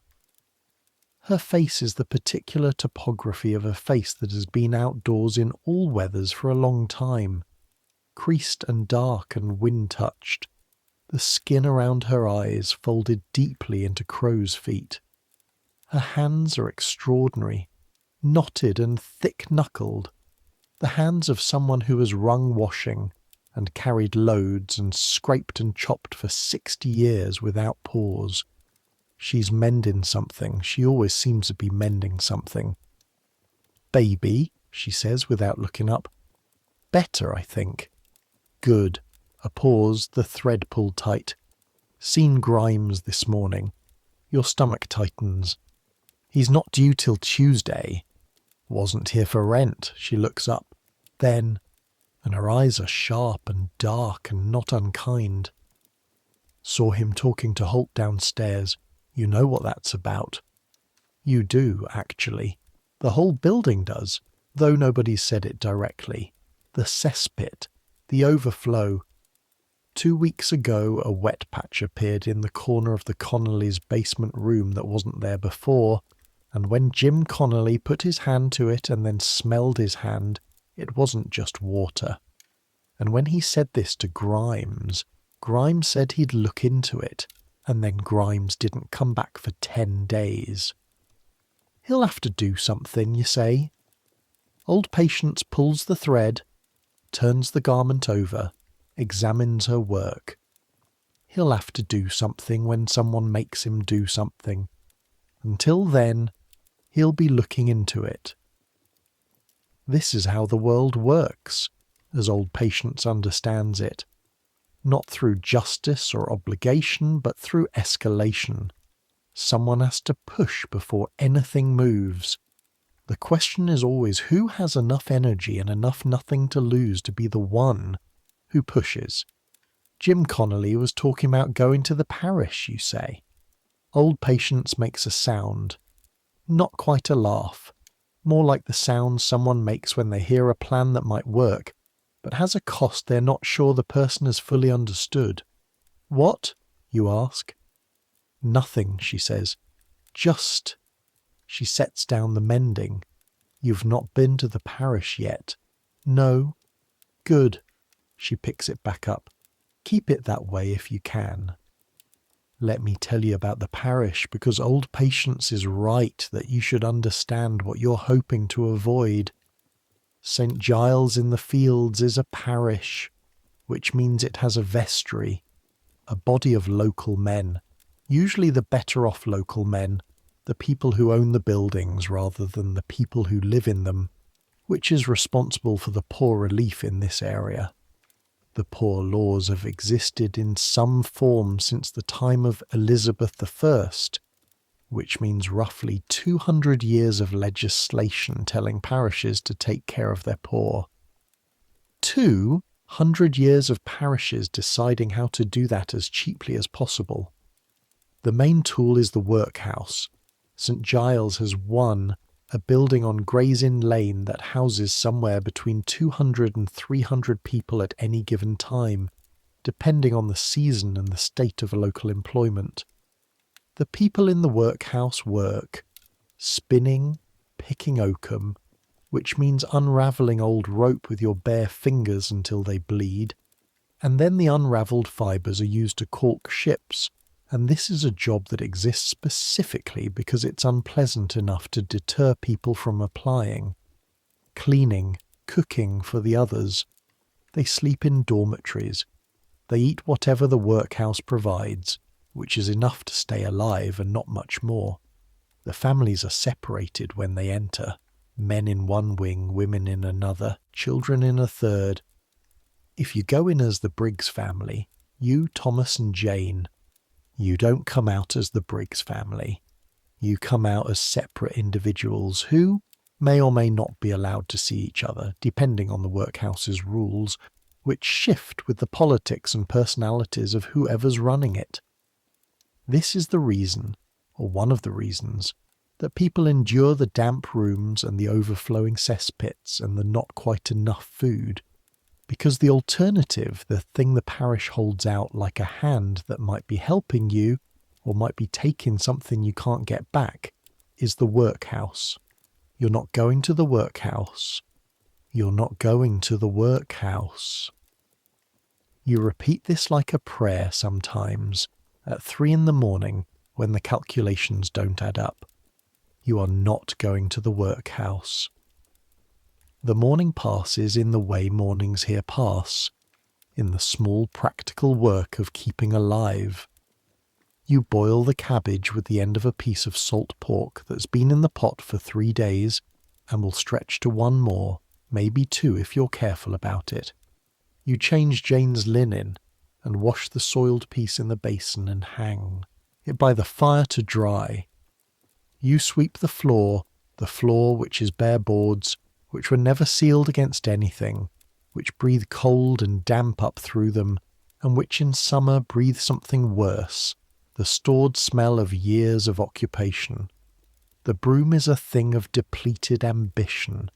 Her face is the particular topography of a face that has been outdoors in all weathers for a long time. Creased and dark and wind-touched, the skin around her eyes folded deeply into crow's feet. Her hands are extraordinary, knotted and thick-knuckled, the hands of someone who has wrung washing and carried loads and scraped and chopped for 60 years without pause. She's mending something. She always seems to be mending something. "Baby," she says without looking up. "Better, I think." "Good." A pause, the thread pulled tight. "Seen Grimes this morning." Your stomach tightens. "He's not due till Tuesday." "Wasn't here for rent." She looks up. Then, and her eyes are sharp and dark and not unkind. "Saw him talking to Holt downstairs. You know what that's about." You do, actually. The whole building does, though nobody said it directly. The cesspit, the overflow. 2 weeks ago, a wet patch appeared in the corner of the Connolly's basement room that wasn't there before, and when Jim Connolly put his hand to it and then smelled his hand, it wasn't just water. And when he said this to Grimes, Grimes said he'd look into it, and then Grimes didn't come back for 10 days. He'll have to do something, you say? Old Patience pulls the thread, turns the garment over, examines her work. He'll have to do something when someone makes him do something. Until then, he'll be looking into it. This is how the world works, as Old Patience understands it. Not through justice or obligation, but through escalation. Someone has to push before anything moves. The question is always who has enough energy and enough nothing to lose to be the one who pushes. Jim Connolly was talking about going to the parish, you say. Old Patience makes a sound. Not quite a laugh. More like the sound someone makes when they hear a plan that might work, but has a cost they're not sure the person has fully understood. "What?" you ask. "Nothing," she says. "Just..." She sets down the mending. "You've not been to the parish yet." "No." "Good." She picks it back up. "Keep it that way if you can." Let me tell you about the parish, because Old Patience is right that you should understand what you're hoping to avoid. St. Giles in the Fields is a parish, which means it has a vestry, a body of local men, usually the better-off local men, the people who own the buildings rather than the people who live in them, which is responsible for the poor relief in this area. The poor laws have existed in some form since the time of Elizabeth I, which means roughly 200 years of legislation telling parishes to take care of their poor. 200 years of parishes deciding how to do that as cheaply as possible. The main tool is the workhouse. St. Giles has one, a building on Gray's Inn Lane that houses somewhere between 200 and 300 people at any given time, depending on the season and the state of local employment. The people in the workhouse work, spinning, picking oakum, which means unravelling old rope with your bare fingers until they bleed, and then the unravelled fibres are used to caulk ships, and this is a job that exists specifically because it's unpleasant enough to deter people from applying. Cleaning, cooking for the others. They sleep in dormitories. They eat whatever the workhouse provides, which is enough to stay alive and not much more. The families are separated when they enter. Men in one wing, women in another, children in a third. If you go in as the Briggs family, you, Thomas and Jane, you don't come out as the Briggs family. You come out as separate individuals who, may or may not be allowed to see each other, depending on the workhouse's rules, which shift with the politics and personalities of whoever's running it. This is the reason, or one of the reasons, that people endure the damp rooms and the overflowing cesspits and the not quite enough food, because the alternative, the thing the parish holds out like a hand that might be helping you or might be taking something you can't get back, is the workhouse. You're not going to the workhouse. You're not going to the workhouse. You repeat this like a prayer sometimes, at 3 a.m, when the calculations don't add up. You are not going to the workhouse. The morning passes in the way mornings here pass, in the small practical work of keeping alive. You boil the cabbage with the end of a piece of salt pork that's been in the pot for 3 days and will stretch to 1 more, maybe 2 if you're careful about it. You change Jane's linen and wash the soiled piece in the basin and hang it by the fire to dry. You sweep the floor which is bare boards, which were never sealed against anything, which breathe cold and damp up through them, and which in summer breathe something worse, the stored smell of years of occupation. The broom is a thing of depleted ambition.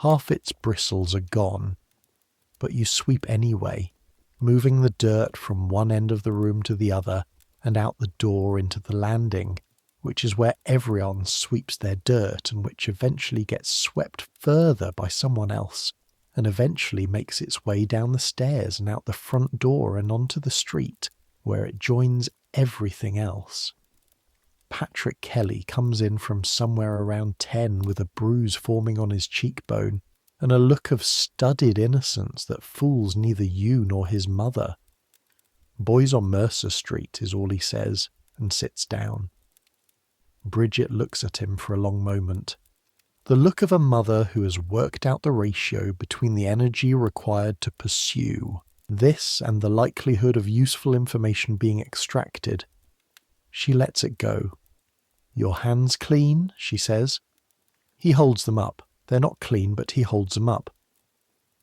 Half its bristles are gone. But you sweep anyway, moving the dirt from one end of the room to the other and out the door into the landing, which is where everyone sweeps their dirt and which eventually gets swept further by someone else and eventually makes its way down the stairs and out the front door and onto the street, where it joins everything else. Patrick Kelly comes in from somewhere around 10 with a bruise forming on his cheekbone and a look of studied innocence that fools neither you nor his mother. "Boys on Mercer Street," is all he says, and sits down. Bridget looks at him for a long moment. The look of a mother who has worked out the ratio between the energy required to pursue this and the likelihood of useful information being extracted. She lets it go. "Your hands clean?" she says. He holds them up. They're not clean, but he holds them up.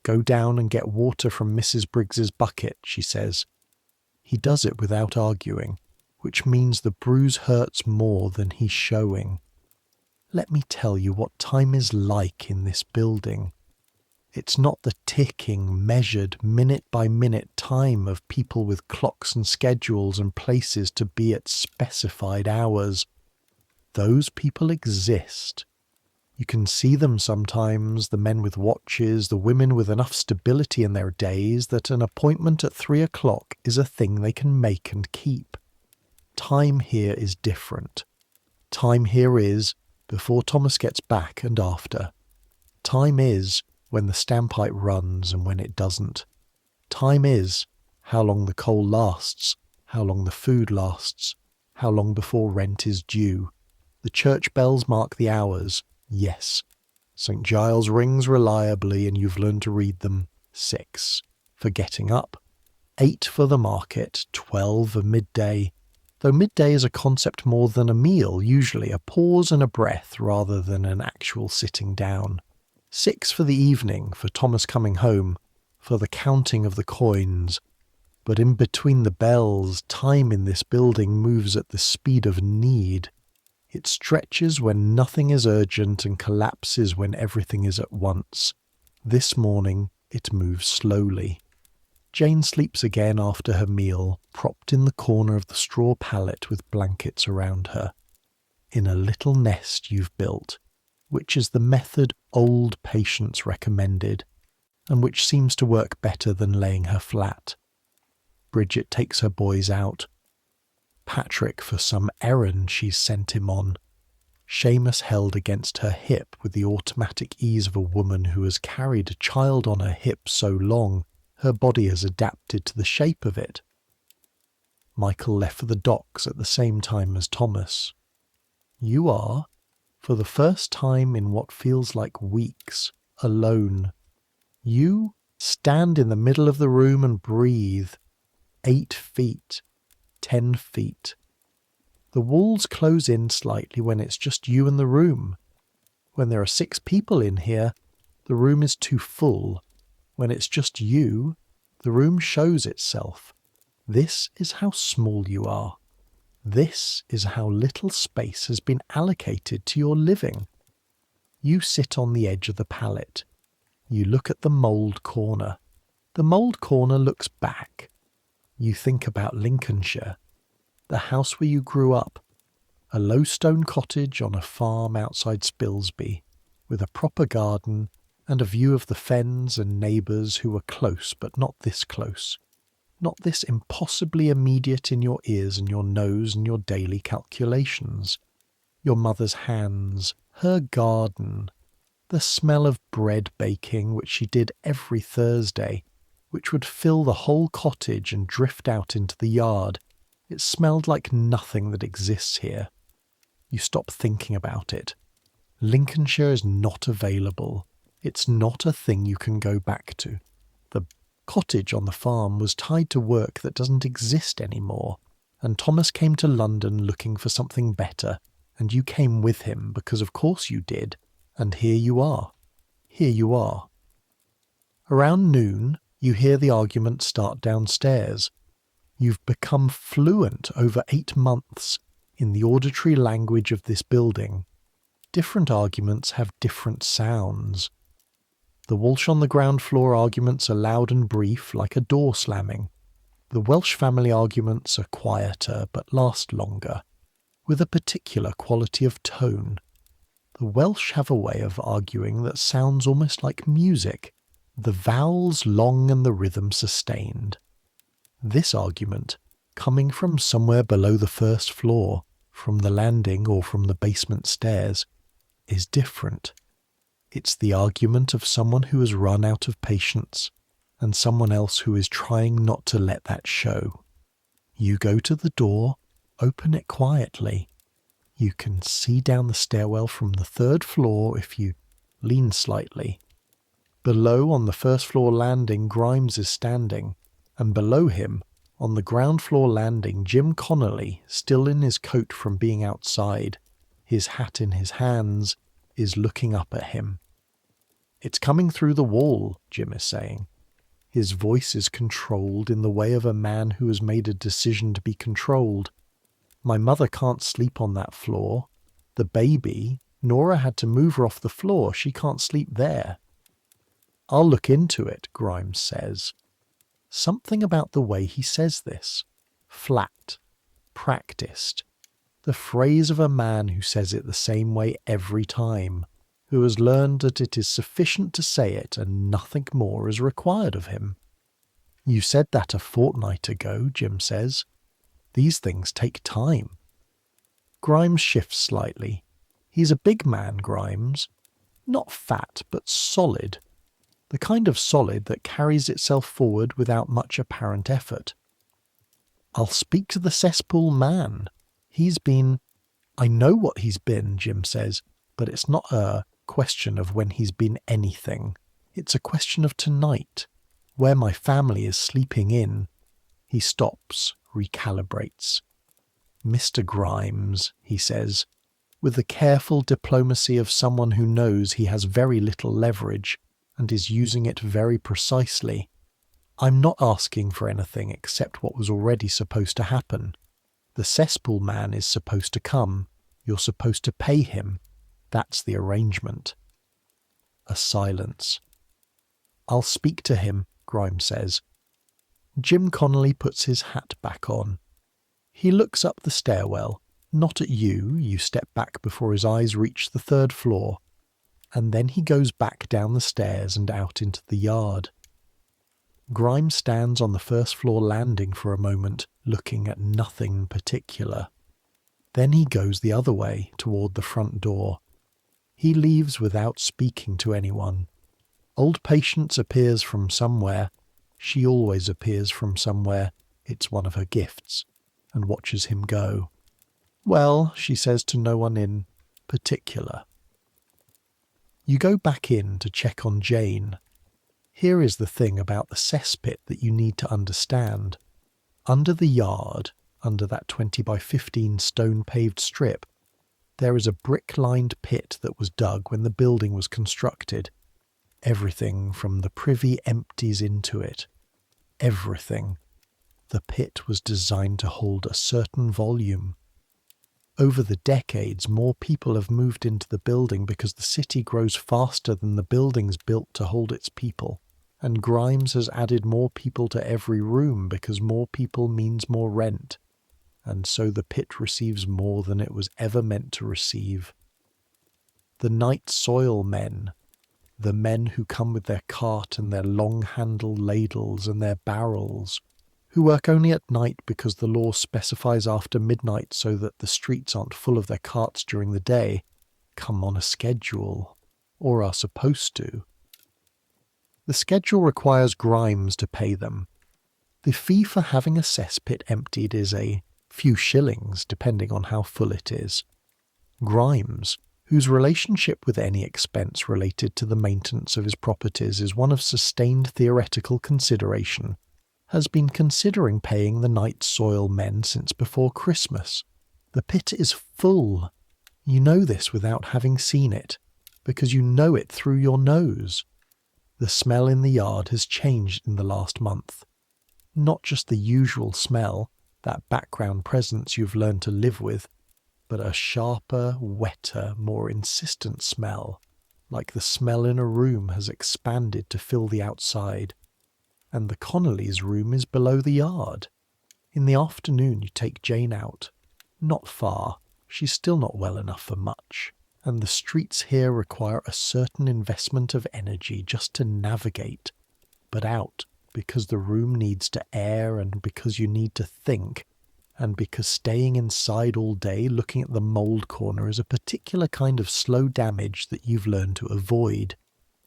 "Go down and get water from Mrs. Briggs's bucket," she says. He does it without arguing, which means the bruise hurts more than he's showing. Let me tell you what time is like in this building. It's not the ticking, measured, minute-by-minute time of people with clocks and schedules and places to be at specified hours. Those people exist. You can see them sometimes, the men with watches, the women with enough stability in their days that an appointment at 3 o'clock is a thing they can make and keep. Time here is different. Time here is before Thomas gets back and after. Time is when the stampite runs and when it doesn't. Time is how long the coal lasts, how long the food lasts, how long before rent is due. The church bells mark the hours. Yes. St. Giles rings reliably and you've learned to read them. 6 for getting up. 8 for the market. 12 for midday. Though midday is a concept more than a meal, usually a pause and a breath rather than an actual sitting down. 6 for the evening, for Thomas coming home, for the counting of the coins. But in between the bells, time in this building moves at the speed of need. It stretches when nothing is urgent and collapses when everything is at once. This morning, it moves slowly. Jane sleeps again after her meal, propped in the corner of the straw pallet with blankets around her. In a little nest you've built, which is the method old patients recommended, and which seems to work better than laying her flat. Bridget takes her boys out. Patrick for some errand she's sent him on. Seamus held against her hip with the automatic ease of a woman who has carried a child on her hip so long her body has adapted to the shape of it. Michael left for the docks at the same time as Thomas. You are, for the first time in what feels like weeks, alone. You stand in the middle of the room and breathe. 8 feet. 10 feet. The walls close in slightly when it's just you in the room. When there are 6 people in here, the room is too full. When it's just you, the room shows itself. This is how small you are. This is how little space has been allocated to your living. You sit on the edge of the pallet. You look at the mould corner. The mould corner looks back. You think about Lincolnshire, the house where you grew up, a low stone cottage on a farm outside Spilsby, with a proper garden and a view of the fens and neighbours who were close but not this close, not this impossibly immediate in your ears and your nose and your daily calculations. Your mother's hands, her garden, the smell of bread baking which she did every Thursday, which would fill the whole cottage and drift out into the yard. It smelled like nothing that exists here. You stop thinking about it. Lincolnshire is not available. It's not a thing you can go back to. The cottage on the farm was tied to work that doesn't exist anymore, and Thomas came to London looking for something better, and you came with him because of course you did, and here you are. Here you are. Around noon, you hear the argument start downstairs. You've become fluent over 8 months in the auditory language of this building. Different arguments have different sounds. The Walsh on the ground floor arguments are loud and brief, like a door slamming. The Welsh family arguments are quieter, but last longer, with a particular quality of tone. The Welsh have a way of arguing that sounds almost like music, the vowels long and the rhythm sustained. This argument, coming from somewhere below the first floor, from the landing or from the basement stairs, is different. It's the argument of someone who has run out of patience, and someone else who is trying not to let that show. You go to the door, open it quietly. You can see down the stairwell from the 3rd floor if you lean slightly. Below on the 1st floor landing, Grimes is standing, and below him, on the ground floor landing, Jim Connolly, still in his coat from being outside, his hat in his hands, is looking up at him. "It's coming through the wall," Jim is saying. His voice is controlled in the way of a man who has made a decision to be controlled. "My mother can't sleep on that floor. The baby, Nora had to move her off the floor. She can't sleep there." "I'll look into it," Grimes says. Something about the way he says this. Flat. Practiced. The phrase of a man who says it the same way every time, who has learned that it is sufficient to say it and nothing more is required of him. "You said that a fortnight ago," Jim says. "These things take time." Grimes shifts slightly. He's a big man, Grimes. Not fat, but solid. The kind of solid that carries itself forward without much apparent effort. "I'll speak to the cesspool man. He's been—" "I know what he's been," Jim says, "but it's not a question of when he's been anything. It's a question of tonight, where my family is sleeping in." He stops, recalibrates. "Mr. Grimes," he says, with the careful diplomacy of someone who knows he has very little leverage and is using it very precisely, "I'm not asking for anything except what was already supposed to happen. The cesspool man is supposed to come. You're supposed to pay him. That's the arrangement." A silence. "I'll speak to him," Grimes says. Jim Connolly puts his hat back on. He looks up the stairwell, not at you, you step back before his eyes reach the 3rd floor, and then he goes back down the stairs and out into the yard. Grimes stands on the 1st floor landing for a moment, looking at nothing particular. Then he goes the other way, toward the front door. He leaves without speaking to anyone. Old Patience appears from somewhere. She always appears from somewhere. It's one of her gifts, and watches him go. "Well," she says to no one in particular. You go back in to check on Jane. Here is the thing about the cesspit that you need to understand. Under the yard, under that 20 by 15 stone-paved strip, There is a brick-lined pit that was dug when the building was constructed. Everything from the privy empties into it. Everything. The pit was designed to hold a certain volume. Over the decades, more people have moved into the building because the city grows faster than the buildings built to hold its people. And Grimes has added more people to every room because more people means more rent. And so the pit receives more than it was ever meant to receive. The night soil men, the men who come with their cart and their long-handled ladles and their barrels, who work only at night because the law specifies after midnight so that the streets aren't full of their carts during the day, come on a schedule, or are supposed to. The schedule requires Grimes to pay them. The fee for having a cesspit emptied is a few shillings, depending on how full it is. Grimes, whose relationship with any expense related to the maintenance of his properties is one of sustained theoretical consideration, has been considering paying the night soil men since before Christmas. The pit is full. You know this without having seen it, because you know it through your nose. The smell in the yard has changed in the last month. Not just the usual smell, that background presence you've learned to live with, but a sharper, wetter, more insistent smell, like the smell in a room has expanded to fill the outside. And the Connolly's room is below the yard. In the afternoon you take Jane out. Not far, she's still not well enough for much, and the streets here require a certain investment of energy just to navigate, but out because the room needs to air and because you need to think, and because staying inside all day looking at the mould corner is a particular kind of slow damage that you've learned to avoid.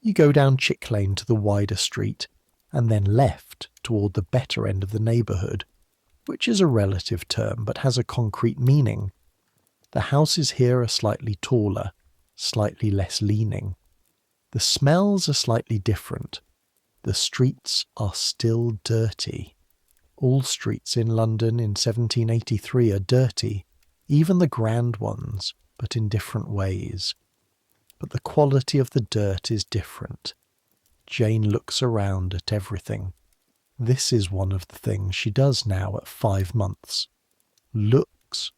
You go down Chick Lane to the wider street, and then left toward the better end of the neighbourhood, which is a relative term but has a concrete meaning. The houses here are slightly taller, slightly less leaning. The smells are slightly different. The streets are still dirty. All streets in London in 1783 are dirty, even the grand ones, but in different ways. But the quality of the dirt is different. Jane looks around at everything. This is one of the things she does now at 5 months. Looks.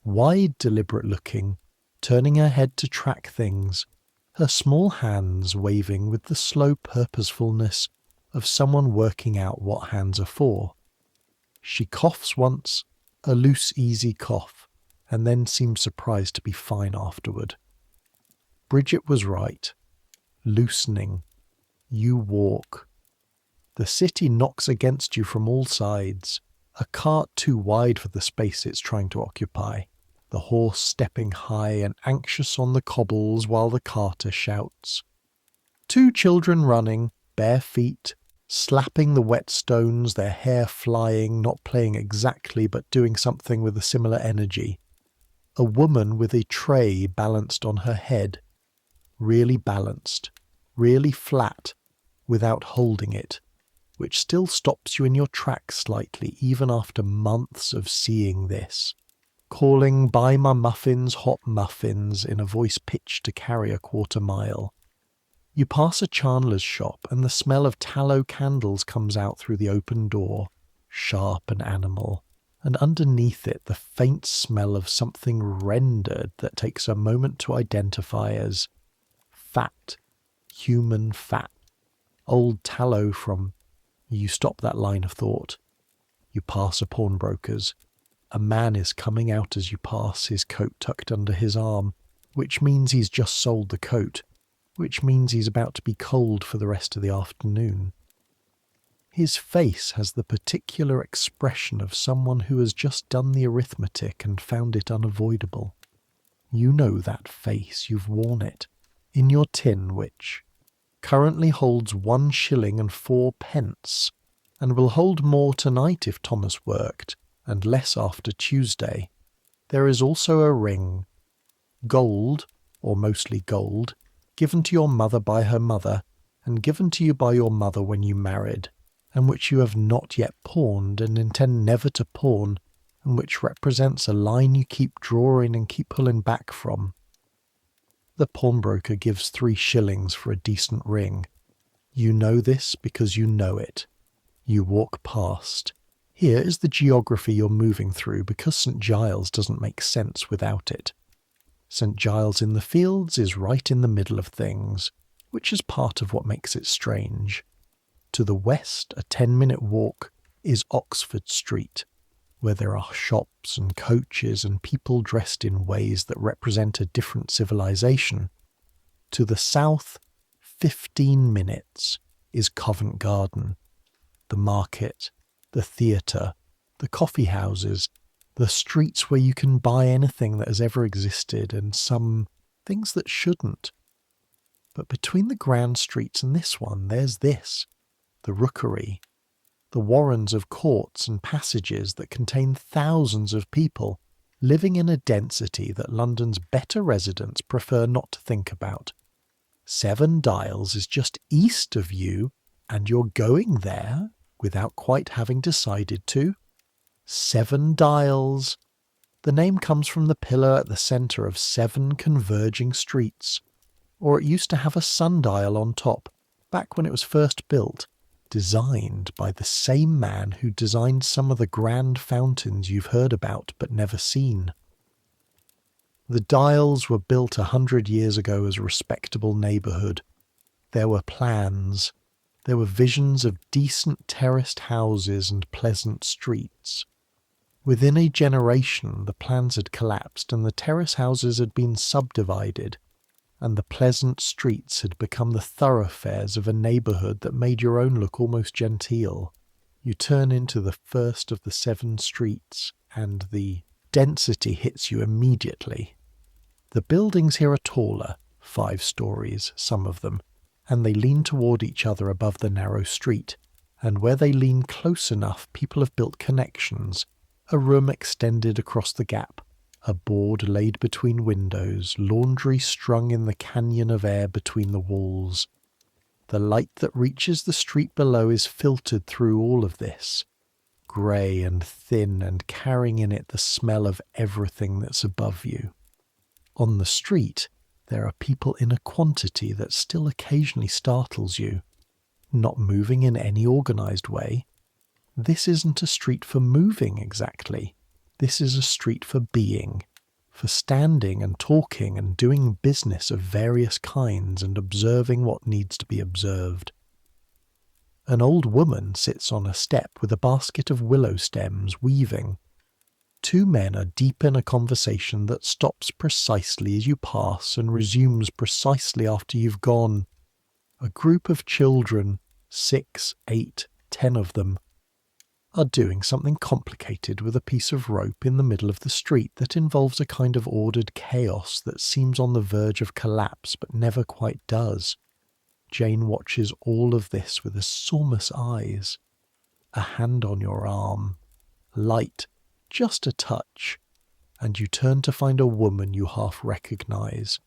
Wide, deliberate looking, turning her head to track things, her small hands waving with the slow purposefulness of someone working out what hands are for. She coughs once, a loose, easy cough, and then seems surprised to be fine afterward. Bridget was right. Loosening. You walk. The city knocks against you from all sides, a cart too wide for the space it's trying to occupy, the horse stepping high and anxious on the cobbles while the carter shouts. 2 children running, bare feet, slapping the wet stones, their hair flying, not playing exactly but doing something with a similar energy. A woman with a tray balanced on her head, really balanced, really flat, without holding it, which still stops you in your tracks slightly even after months of seeing this, calling "Buy my muffins, hot muffins" in a voice pitched to carry a quarter mile. You pass a chandler's shop and the smell of tallow candles comes out through the open door, sharp and animal, and underneath it the faint smell of something rendered that takes a moment to identify as fat, human fat. Old tallow from... You stop that line of thought. You pass a pawnbroker's. A man is coming out as you pass, his coat tucked under his arm, which means he's just sold the coat, which means he's about to be cold for the rest of the afternoon. His face has the particular expression of someone who has just done the arithmetic and found it unavoidable. You know that face, you've worn it, in your tin which currently holds 1 shilling and 4 pence, and will hold more tonight if Thomas worked, and less after Tuesday. There is also a ring, gold, or mostly gold, given to your mother by her mother, and given to you by your mother when you married, and which you have not yet pawned and intend never to pawn, and which represents a line you keep drawing and keep pulling back from. The pawnbroker gives 3 shillings for a decent ring. You know this because you know it. You walk past. Here is the geography you're moving through because St. Giles doesn't make sense without it. St. Giles in the Fields is right in the middle of things, which is part of what makes it strange. To the west, a 10-minute walk, is Oxford Street, where there are shops and coaches and people dressed in ways that represent a different civilization. To the south, 15 minutes, is Covent Garden, the market, the theatre, the coffee houses, the streets where you can buy anything that has ever existed and some things that shouldn't. But between the grand streets and this one, there's this, the rookery, the warrens of courts and passages that contain thousands of people living in a density that London's better residents prefer not to think about. 7 Dials is just east of you, and you're going there without quite having decided to. 7 Dials. The name comes from the pillar at the centre of 7 converging streets. Or it used to have a sundial on top, back when it was first built, designed by the same man who designed some of the grand fountains you've heard about but never seen. The Dials were built 100 years ago as a respectable neighbourhood. There were plans. There were visions of decent terraced houses and pleasant streets. Within a generation, the plans had collapsed and the terrace houses had been subdivided, and the pleasant streets had become the thoroughfares of a neighbourhood that made your own look almost genteel. You turn into the first of the 7 streets, and the density hits you immediately. The buildings here are taller, 5 stories, some of them, and they lean toward each other above the narrow street, and where they lean close enough, people have built connections, a room extended across the gap, a board laid between windows, laundry strung in the canyon of air between the walls. The light that reaches the street below is filtered through all of this, grey and thin and carrying in it the smell of everything that's above you. On the street, there are people in a quantity that still occasionally startles you, not moving in any organised way. This isn't a street for moving exactly. This is a street for being, for standing and talking and doing business of various kinds and observing what needs to be observed. An old woman sits on a step with a basket of willow stems weaving. 2 men are deep in a conversation that stops precisely as you pass and resumes precisely after you've gone. A group of children, 6, 8, 10 of them, are doing something complicated with a piece of rope in the middle of the street that involves a kind of ordered chaos that seems on the verge of collapse but never quite does. Jane watches all of this with enormous eyes. A hand on your arm. Light, just a touch, and you turn to find a woman you half recognise.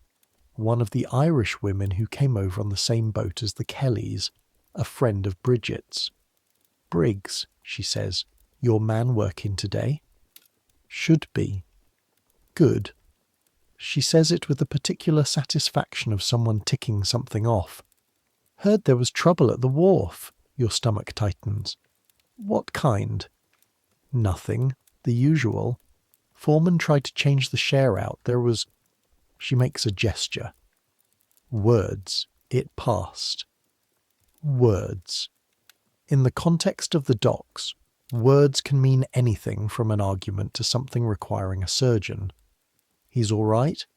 One of the Irish women who came over on the same boat as the Kellys, a friend of Bridget's. "Briggs," she says, "your man working today?" "Should be." "Good." She says it with the particular satisfaction of someone ticking something off. "Heard there was trouble at the wharf." Your stomach tightens. "What kind?" "Nothing. The usual. Foreman tried to change the share out. There was..." She makes a gesture. Words. It passed. Words. In the context of the docks, words can mean anything from an argument to something requiring a surgeon. "He's all right?"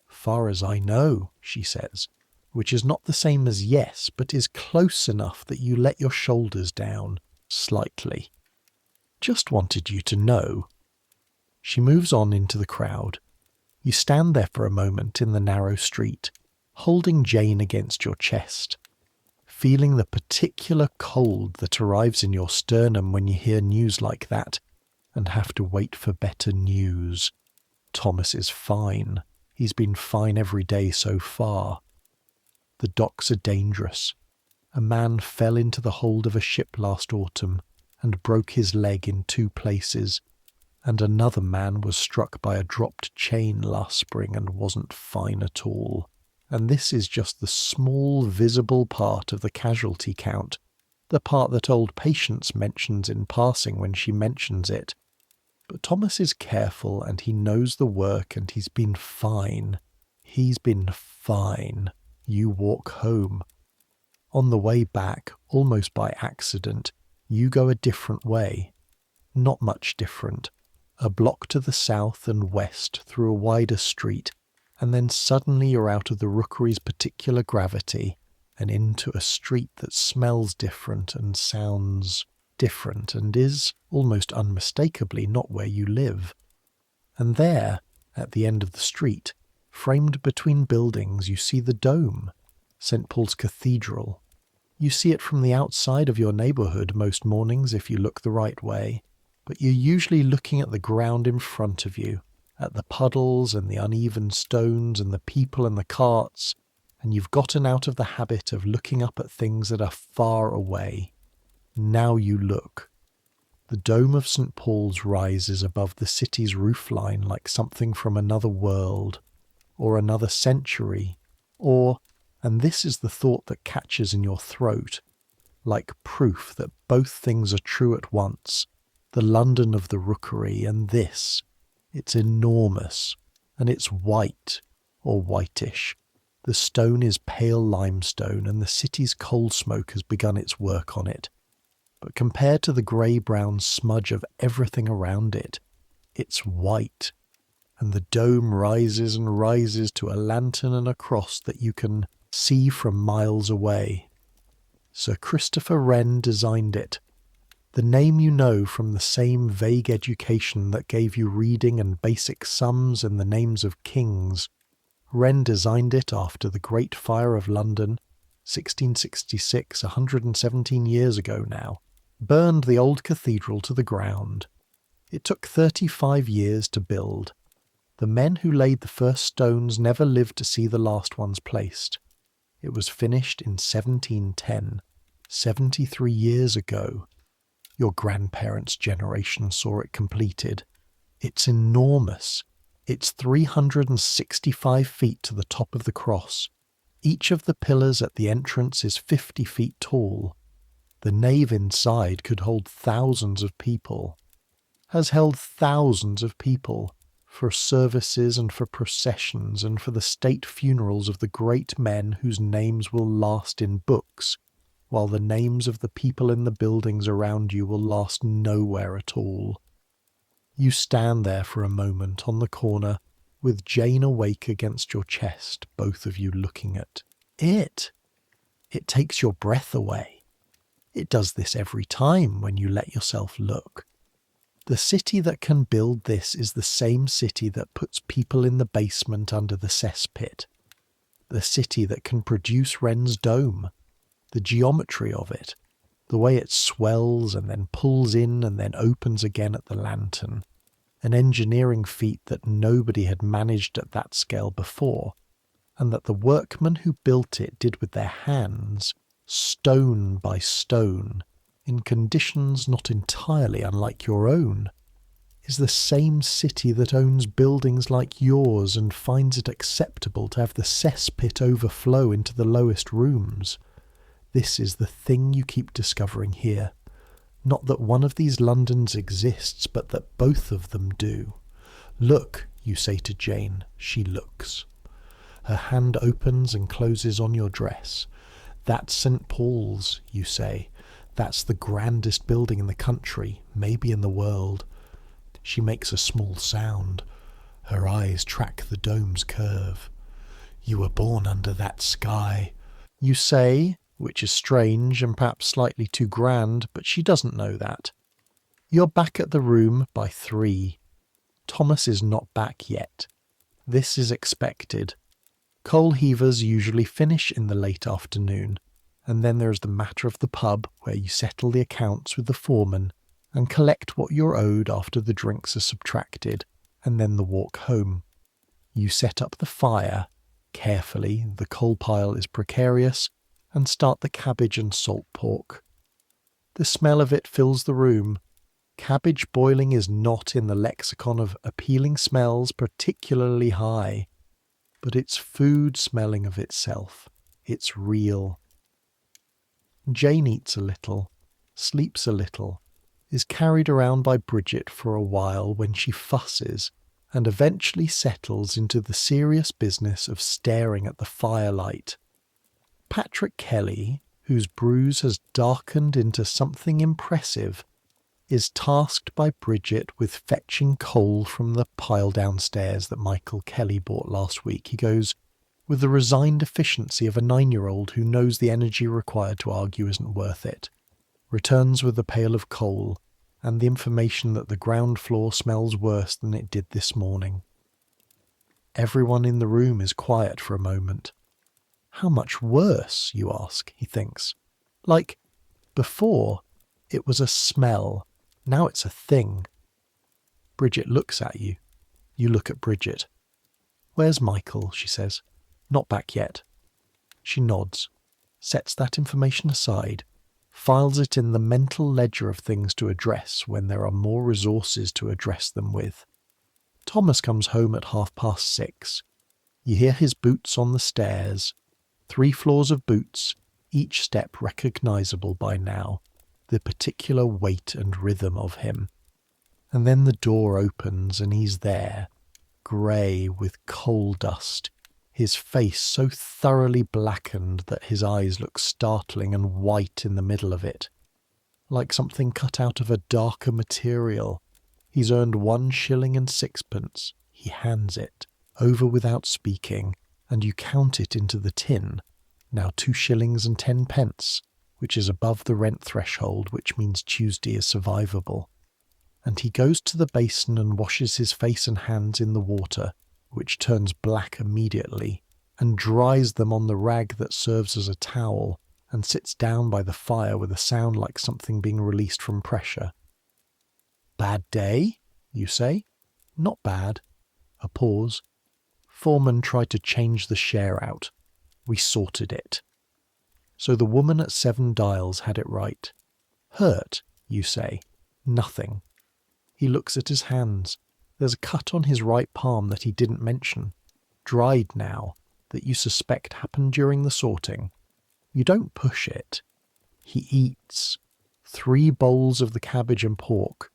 "Far as I know," she says, which is not the same as yes, but is close enough that you let your shoulders down, slightly. "Just wanted you to know." She moves on into the crowd. You stand there for a moment in the narrow street, holding Jane against your chest, feeling the particular cold that arrives in your sternum when you hear news like that and have to wait for better news. Thomas is fine. He's been fine every day so far. The docks are dangerous. A man fell into the hold of a ship last autumn and broke his leg in 2 places. and another man was struck by a dropped chain last spring and wasn't fine at all. And this is just the small visible part of the casualty count, the part that old Patience mentions in passing when she mentions it. But Thomas is careful and he knows the work and he's been fine. He's been fine. You walk home. On the way back, almost by accident, you go a different way. Not much different. A block to the south and west through a wider street, and then suddenly you're out of the rookery's particular gravity and into a street that smells different and sounds different and is, almost unmistakably, not where you live. And there, at the end of the street, framed between buildings, you see the dome, St. Paul's Cathedral. You see it from the outside of your neighbourhood most mornings if you look the right way, but you're usually looking at the ground in front of you, at the puddles and the uneven stones and the people and the carts, and you've gotten out of the habit of looking up at things that are far away. Now you look. The dome of St. Paul's rises above the city's roofline like something from another world, or another century, or, and this is the thought that catches in your throat, like proof that both things are true at once, the London of the rookery and this. It's enormous, and it's white, or whitish. The stone is pale limestone, and the city's coal smoke has begun its work on it. But compared to the grey-brown smudge of everything around it, it's white, and the dome rises and rises to a lantern and a cross that you can see from miles away. Sir Christopher Wren designed it. The name you know from the same vague education that gave you reading and basic sums and the names of kings. Wren designed it after the Great Fire of London, 1666, 117 years ago now, burned the old cathedral to the ground. It took 35 years to build. The men who laid the first stones never lived to see the last ones placed. It was finished in 1710, 73 years ago. Your grandparents' generation saw it completed. It's enormous. It's 365 feet to the top of the cross. Each of the pillars at the entrance is 50 feet tall. The nave inside could hold thousands of people. Has held thousands of people for services and for processions and for the state funerals of the great men whose names will last in books, while the names of the people in the buildings around you will last nowhere at all. You stand there for a moment on the corner, with Jane awake against your chest, both of you looking at it. It takes your breath away. It does this every time when you let yourself look. The city that can build this is the same city that puts people in the basement under the cesspit. The city that can produce Wren's dome. The geometry of it, the way it swells and then pulls in and then opens again at the lantern, an engineering feat that nobody had managed at that scale before, and that the workmen who built it did with their hands, stone by stone, in conditions not entirely unlike your own, is the same city that owns buildings like yours and finds it acceptable to have the cesspit overflow into the lowest rooms. This is the thing you keep discovering here. Not that one of these Londons exists, but that both of them do. Look, you say to Jane. She looks. Her hand opens and closes on your dress. That's St. Paul's, you say. That's the grandest building in the country, maybe in the world. She makes a small sound. Her eyes track the dome's curve. You were born under that sky, you say, which is strange and perhaps slightly too grand, but she doesn't know that. You're back at the room by 3. Thomas is not back yet. This is expected. Coal heavers usually finish in the late afternoon, and then there is the matter of the pub where you settle the accounts with the foreman and collect what you're owed after the drinks are subtracted, and then the walk home. You set up the fire, carefully, the coal pile is precarious, and start the cabbage and salt pork. The smell of it fills the room. Cabbage boiling is not in the lexicon of appealing smells particularly high, but it's food smelling of itself. It's real. Jane eats a little, sleeps a little, is carried around by Bridget for a while when she fusses, and eventually settles into the serious business of staring at the firelight. Patrick Kelly, whose bruise has darkened into something impressive, is tasked by Bridget with fetching coal from the pile downstairs that Michael Kelly bought last week. He goes, with the resigned efficiency of a 9-year-old who knows the energy required to argue isn't worth it, returns with a pail of coal and the information that the ground floor smells worse than it did this morning. Everyone in the room is quiet for a moment. How much worse, you ask, he thinks. Like, before, it was a smell. Now it's a thing. Bridget looks at you. You look at Bridget. Where's Michael? She says. Not back yet. She nods, sets that information aside, files it in the mental ledger of things to address when there are more resources to address them with. Thomas comes home at 6:30. You hear his boots on the stairs. 3 floors of boots, each step recognisable by now, the particular weight and rhythm of him. And then the door opens and he's there, grey with coal dust, his face so thoroughly blackened that his eyes look startling and white in the middle of it, like something cut out of a darker material. He's earned 1 shilling and 6pence. He hands it, over without speaking, and you count it into the tin, now 2 shillings and 10 pence, which is above the rent threshold, which means Tuesday is survivable. And he goes to the basin and washes his face and hands in the water, which turns black immediately, and dries them on the rag that serves as a towel, and sits down by the fire with a sound like something being released from pressure. Bad day, you say? Not bad. A pause. Foreman tried to change the share out. We sorted it. So the woman at 7 Dials had it right. Hurt, you say? Nothing. He looks at his hands. There's a cut on his right palm that he didn't mention. Dried now, that you suspect happened during the sorting. You don't push it. He eats. 3 bowls of the cabbage and pork.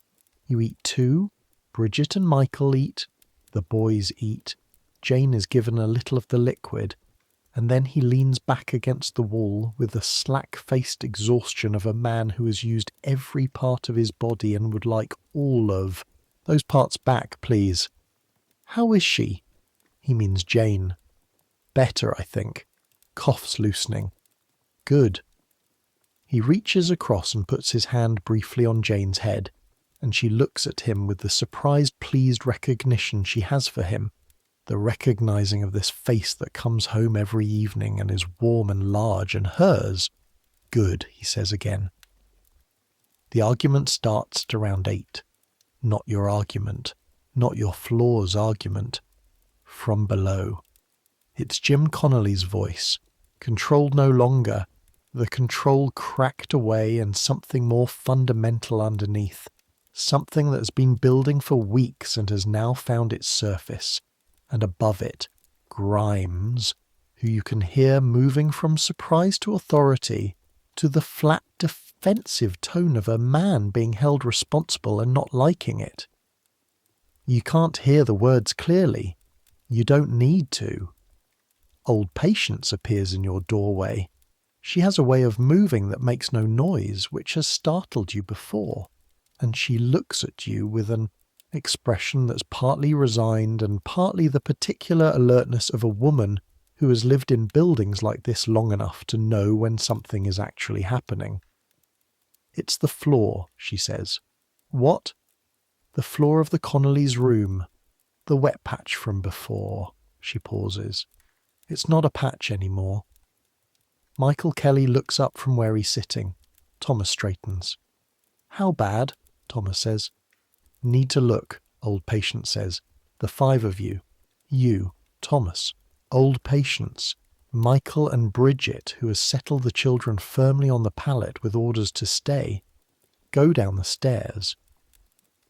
You eat 2. Bridget and Michael eat. The boys eat. Jane is given a little of the liquid. And then he leans back against the wall with the slack-faced exhaustion of a man who has used every part of his body and would like all of those parts back, please. How is she? He means Jane. Better, I think. Coughs loosening. Good. He reaches across and puts his hand briefly on Jane's head, and she looks at him with the surprised, pleased recognition she has for him, the recognising of this face that comes home every evening and is warm and large, and hers. Good, he says again. The argument starts at around 8. Not your argument, not your floor's argument. From below. It's Jim Connolly's voice, controlled no longer, the control cracked away and something more fundamental underneath, something that has been building for weeks and has now found its surface, and above it, Grimes, who you can hear moving from surprise to authority to the flat defensive tone of a man being held responsible and not liking it. You can't hear the words clearly. You don't need to. Old Patience appears in your doorway. She has a way of moving that makes no noise, which has startled you before, and she looks at you with an expression that's partly resigned and partly the particular alertness of a woman who has lived in buildings like this long enough to know when something is actually happening. It's the floor, she says. What? The floor of the Connolly's room. The wet patch from before. She pauses. It's not a patch anymore. Michael Kelly looks up from where he's sitting. Thomas straightens. How bad? Thomas says. Need to look, Old Patience says. The 5 of you. You, Thomas, Old Patience, Michael and Bridget, who has settled the children firmly on the pallet with orders to stay. Go down the stairs.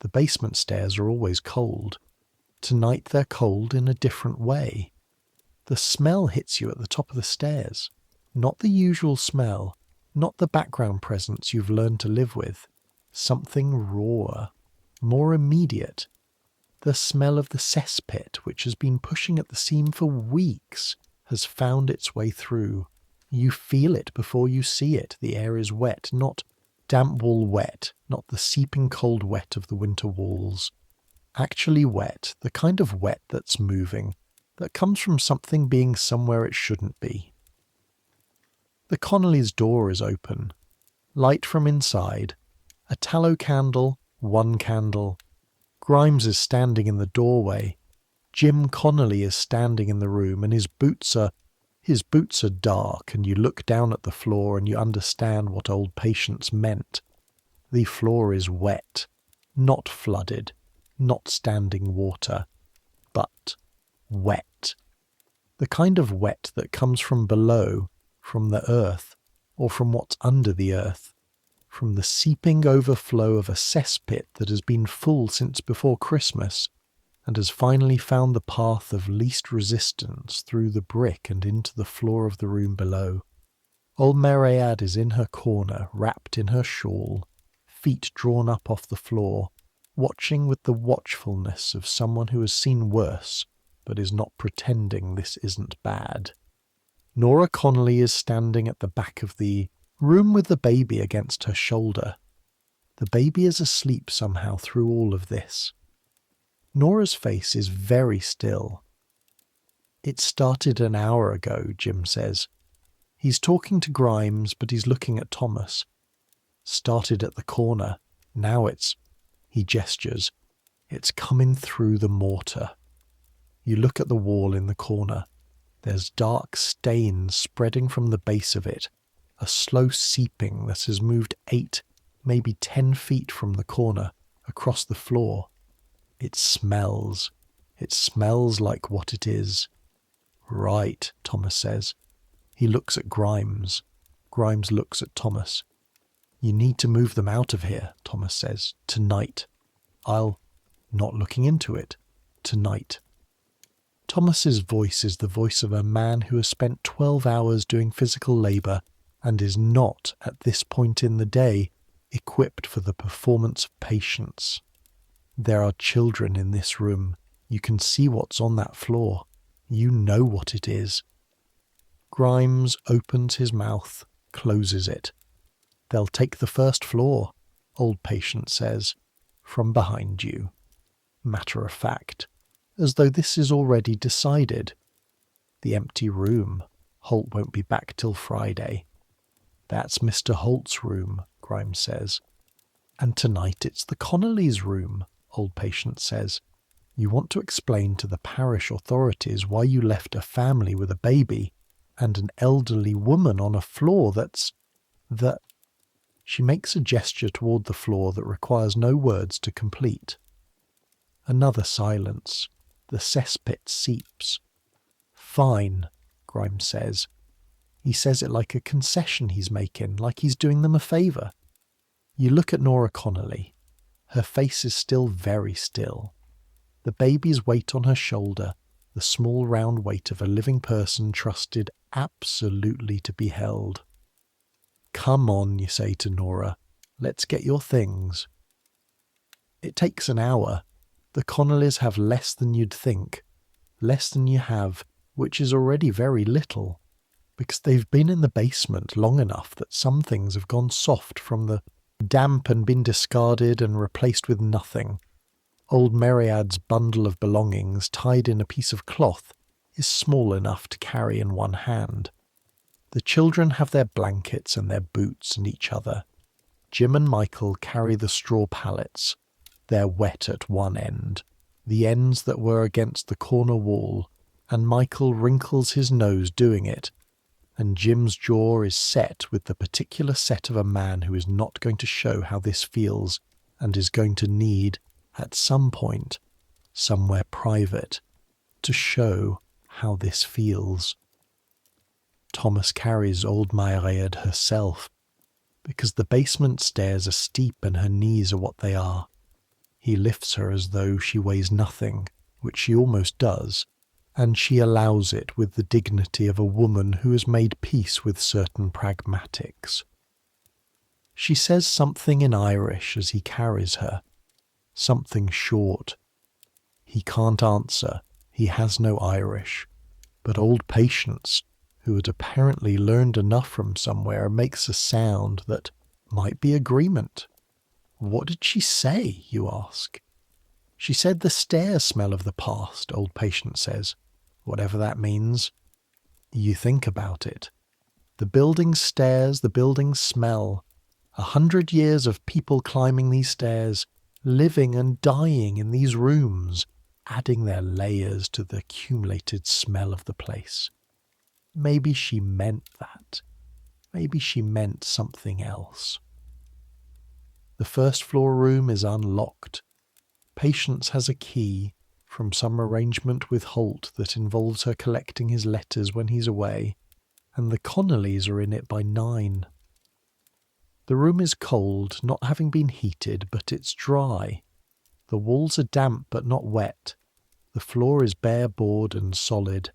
The basement stairs are always cold. Tonight they're cold in a different way. The smell hits you at the top of the stairs. Not the usual smell, not the background presence you've learned to live with. Something rawer, more immediate. The smell of the cesspit, which has been pushing at the seam for weeks, has found its way through. You feel it before you see it. The air is wet, not damp wall wet, not the seeping cold wet of the winter walls. Actually wet, the kind of wet that's moving, that comes from something being somewhere it shouldn't be. The Connolly's door is open. Light from inside. A tallow candle, one candle. Grimes is standing in the doorway. Jim Connolly is standing in the room, and his boots are dark, and you look down at the floor and you understand what old Patience meant. The floor is wet, not flooded, not standing water, but wet. The kind of wet that comes from below, from the earth, or from what's under the earth, from the seeping overflow of a cesspit that has been full since before Christmas, and has finally found the path of least resistance through the brick and into the floor of the room below. Old Maryad is in her corner, wrapped in her shawl, feet drawn up off the floor, watching with the watchfulness of someone who has seen worse, but is not pretending this isn't bad. Nora Connolly is standing at the back of the room with the baby against her shoulder. The baby is asleep somehow through all of this. Nora's face is very still. It started an hour ago, Jim says. He's talking to Grimes, but he's looking at Thomas. Started at the corner. Now he gestures. It's coming through the mortar. You look at the wall in the corner. There's dark stains spreading from the base of it, a slow seeping that has moved 8, maybe 10 feet from the corner, across the floor. It smells. It smells like what it is. Right, Thomas says. He looks at Grimes. Grimes looks at Thomas. You need to move them out of here, Thomas says. Tonight. Not looking into it. Tonight. Thomas's voice is the voice of a man who has spent 12 hours doing physical labour and is not, at this point in the day, equipped for the performance of patience. There are children in this room. You can see what's on that floor. You know what it is. Grimes opens his mouth, closes it. They'll take the first floor, old Patience says, from behind you. Matter of fact, as though this is already decided. The empty room. Holt won't be back till Friday. That's Mr. Holt's room, Grimes says. And tonight it's the Connollys' room, old Patience says. You want to explain to the parish authorities why you left a family with a baby and an elderly woman on a floor that... She makes a gesture toward the floor that requires no words to complete. Another silence. The cesspit seeps. Fine, Grimes says. He says it like a concession he's making, like he's doing them a favour. You look at Nora Connolly. Her face is still very still. The baby's weight on her shoulder, the small round weight of a living person trusted absolutely to be held. Come on, you say to Nora. Let's get your things. It takes an hour. The Connollys have less than you'd think. Less than you have, which is already very little. Because they've been in the basement long enough that some things have gone soft from the damp and been discarded and replaced with nothing. Old Maryad's bundle of belongings, tied in a piece of cloth, is small enough to carry in one hand. The children have their blankets and their boots and each other. Jim and Michael carry the straw pallets. They're wet at one end, the ends that were against the corner wall, and Michael wrinkles his nose doing it, and Jim's jaw is set with the particular set of a man who is not going to show how this feels and is going to need, at some point, somewhere private, to show how this feels. Thomas carries old Maryad herself, because the basement stairs are steep and her knees are what they are. He lifts her as though she weighs nothing, which she almost does, and she allows it with the dignity of a woman who has made peace with certain pragmatics. She says something in Irish as he carries her, something short. He can't answer, he has no Irish, but old Patience, who had apparently learned enough from somewhere, makes a sound that might be agreement. What did she say, you ask? She said the stairs smell of the past, old Patience says, whatever that means. You think about it. The building's stairs, the building's smell. 100 years of people climbing these stairs, living and dying in these rooms, adding their layers to the accumulated smell of the place. Maybe she meant that. Maybe she meant something else. The first floor room is unlocked. Patience has a key from some arrangement with Holt that involves her collecting his letters when he's away, and the Connollys are in it by 9. The room is cold, not having been heated, but it's dry. The walls are damp but not wet. The floor is bare board and solid.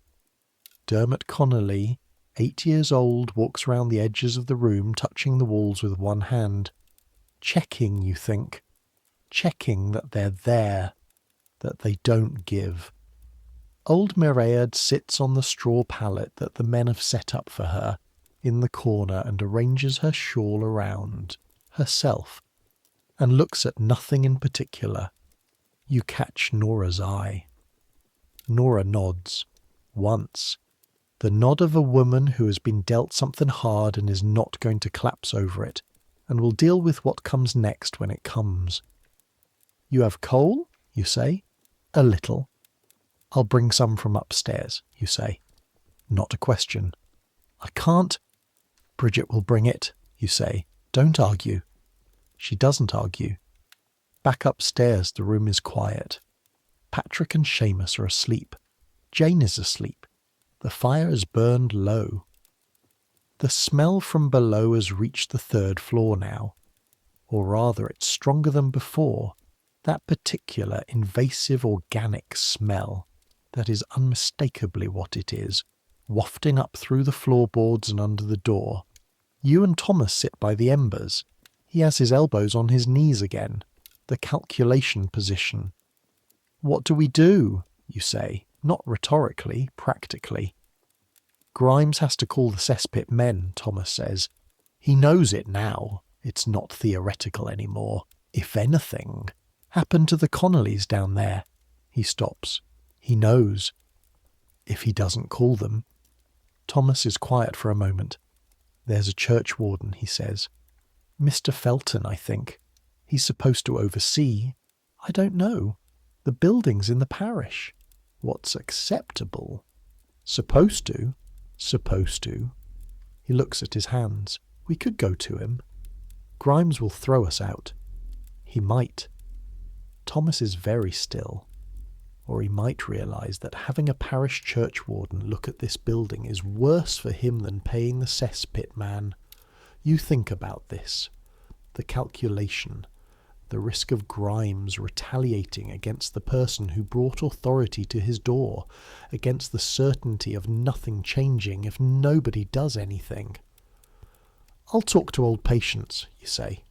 Dermot Connolly, 8 years old, walks round the edges of the room, touching the walls with one hand. Checking, you think. Checking that they're there, that they don't give. Old Mairead sits on the straw pallet that the men have set up for her, in the corner, and arranges her shawl around herself, and looks at nothing in particular. You catch Nora's eye. Nora nods. Once. The nod of a woman who has been dealt something hard and is not going to collapse over it, and will deal with what comes next when it comes. You have coal, you say. A little. I'll bring some from upstairs, you say. Not a question. I can't. Bridget will bring it, you say. Don't argue. She doesn't argue. Back upstairs, the room is quiet. Patrick and Seamus are asleep. Jane is asleep. The fire is burned low. The smell from below has reached the 3rd floor now. Or rather, it's stronger than before. That particular invasive organic smell that is unmistakably what it is, wafting up through the floorboards and under the door. You and Thomas sit by the embers. He has his elbows on his knees again, the calculation position. What do we do, you say, not rhetorically, practically. Grimes has to call the cesspit men, Thomas says. He knows it now. It's not theoretical anymore. If anything happened to the Connollys down there. He stops. He knows. If he doesn't call them. Thomas is quiet for a moment. There's a churchwarden, he says. Mr. Felton, I think. He's supposed to oversee. I don't know. The building's in the parish. What's acceptable? Supposed to. Supposed to. He looks at his hands. We could go to him. Grimes will throw us out. He might. Thomas is very still. Or he might realise that having a parish churchwarden look at this building is worse for him than paying the cesspit man. You think about this. The calculation. The risk of Grimes retaliating against the person who brought authority to his door, against the certainty of nothing changing if nobody does anything. I'll talk to old Patience, you say.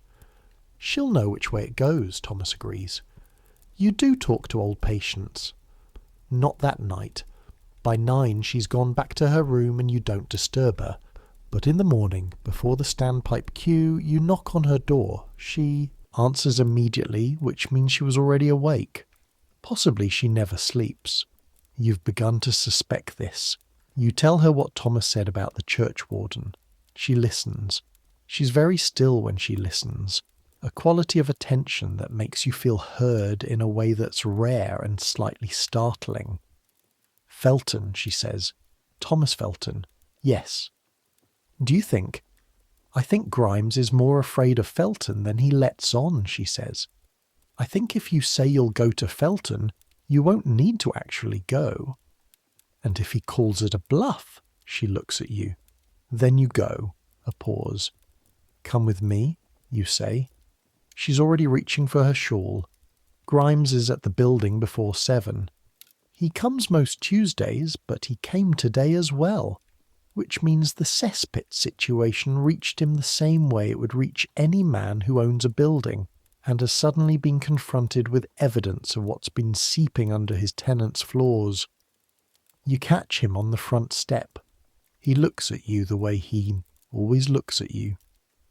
She'll know which way it goes, Thomas agrees. You do talk to old Patience. Not that night. By 9 she's gone back to her room and you don't disturb her. But in the morning, before the standpipe cue, you knock on her door. She answers immediately, which means she was already awake. Possibly she never sleeps. You've begun to suspect this. You tell her what Thomas said about the churchwarden. She listens. She's very still when she listens. A quality of attention that makes you feel heard in a way that's rare and slightly startling. Felton, she says. Thomas Felton. Yes. Do you think? I think Grimes is more afraid of Felton than he lets on, she says. I think if you say you'll go to Felton, you won't need to actually go. And if he calls it a bluff, she looks at you. Then you go. A pause. Come with me, you say. She's already reaching for her shawl. Grimes is at the building before 7. He comes most Tuesdays, but he came today as well, which means the cesspit situation reached him the same way it would reach any man who owns a building and has suddenly been confronted with evidence of what's been seeping under his tenants' floors. You catch him on the front step. He looks at you the way he always looks at you.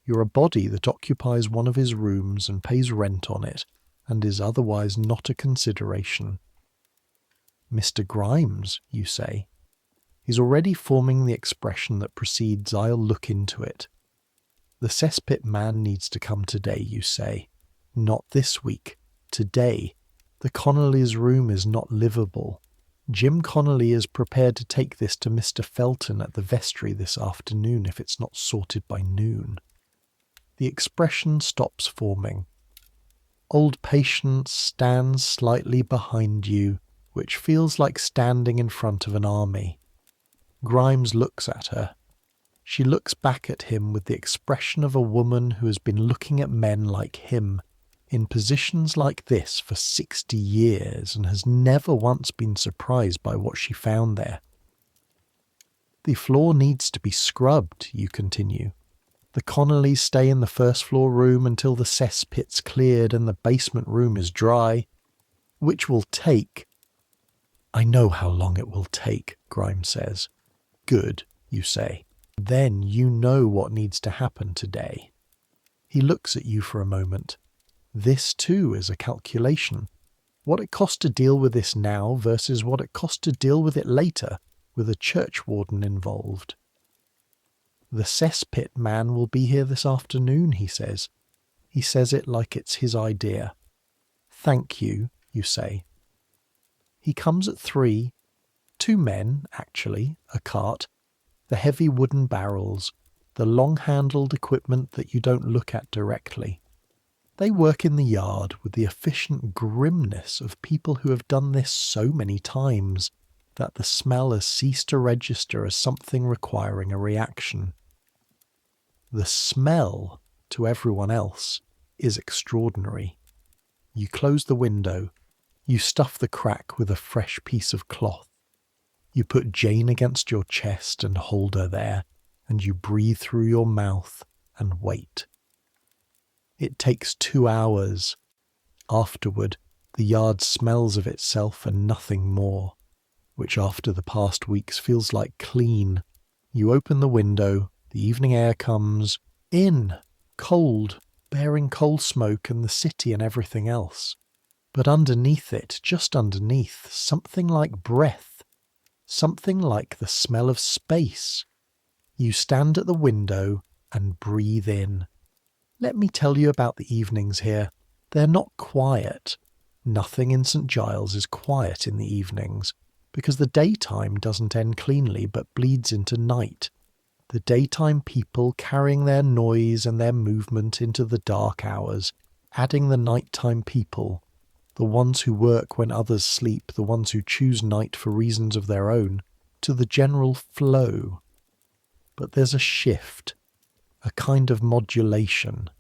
You're a body that occupies one of his rooms and pays rent on it, and is otherwise not a consideration. "Mr. Grimes," you say. He's already forming the expression that precedes "I'll look into it." "The cesspit man needs to come today," you say. "Not this week. Today. The Connolly's room is not livable. Jim Connolly is prepared to take this to Mr. Felton at the vestry this afternoon if it's not sorted by noon." The expression stops forming. Old Patience stands slightly behind you, which feels like standing in front of an army. Grimes looks at her. She looks back at him with the expression of a woman who has been looking at men like him, in positions like this for 60 years, and has never once been surprised by what she found there. "The floor needs to be scrubbed," you continue. "The Connollys stay in the first floor room until the cesspit's cleared and the basement room is dry, which will take—" "I know how long it will take," Grimes says. "Good," you say. "Then you know what needs to happen today." He looks at you for a moment. This too is a calculation. What it costs to deal with this now versus what it costs to deal with it later, with a churchwarden involved. "The cesspit man will be here this afternoon," he says. He says it like it's his idea. "Thank you," you say. He comes at 3. 2 men, actually, a cart, the heavy wooden barrels, the long-handled equipment that you don't look at directly. They work in the yard with the efficient grimness of people who have done this so many times that the smell has ceased to register as something requiring a reaction. The smell, to everyone else, is extraordinary. You close the window. You stuff the crack with a fresh piece of cloth. You put Jane against your chest and hold her there, and you breathe through your mouth and wait. It takes 2 hours. Afterward, the yard smells of itself and nothing more, which after the past weeks feels like clean. You open the window, the evening air comes in, cold, bearing coal smoke and the city and everything else. But underneath it, just underneath, something like breath, something like the smell of space. You stand at the window and breathe in. Let me tell you about the evenings here. They're not quiet. Nothing in St. Giles is quiet in the evenings, because the daytime doesn't end cleanly but bleeds into night. The daytime people carrying their noise and their movement into the dark hours, adding the nighttime people, the ones who work when others sleep, the ones who choose night for reasons of their own, to the general flow. But there's a shift, a kind of modulation.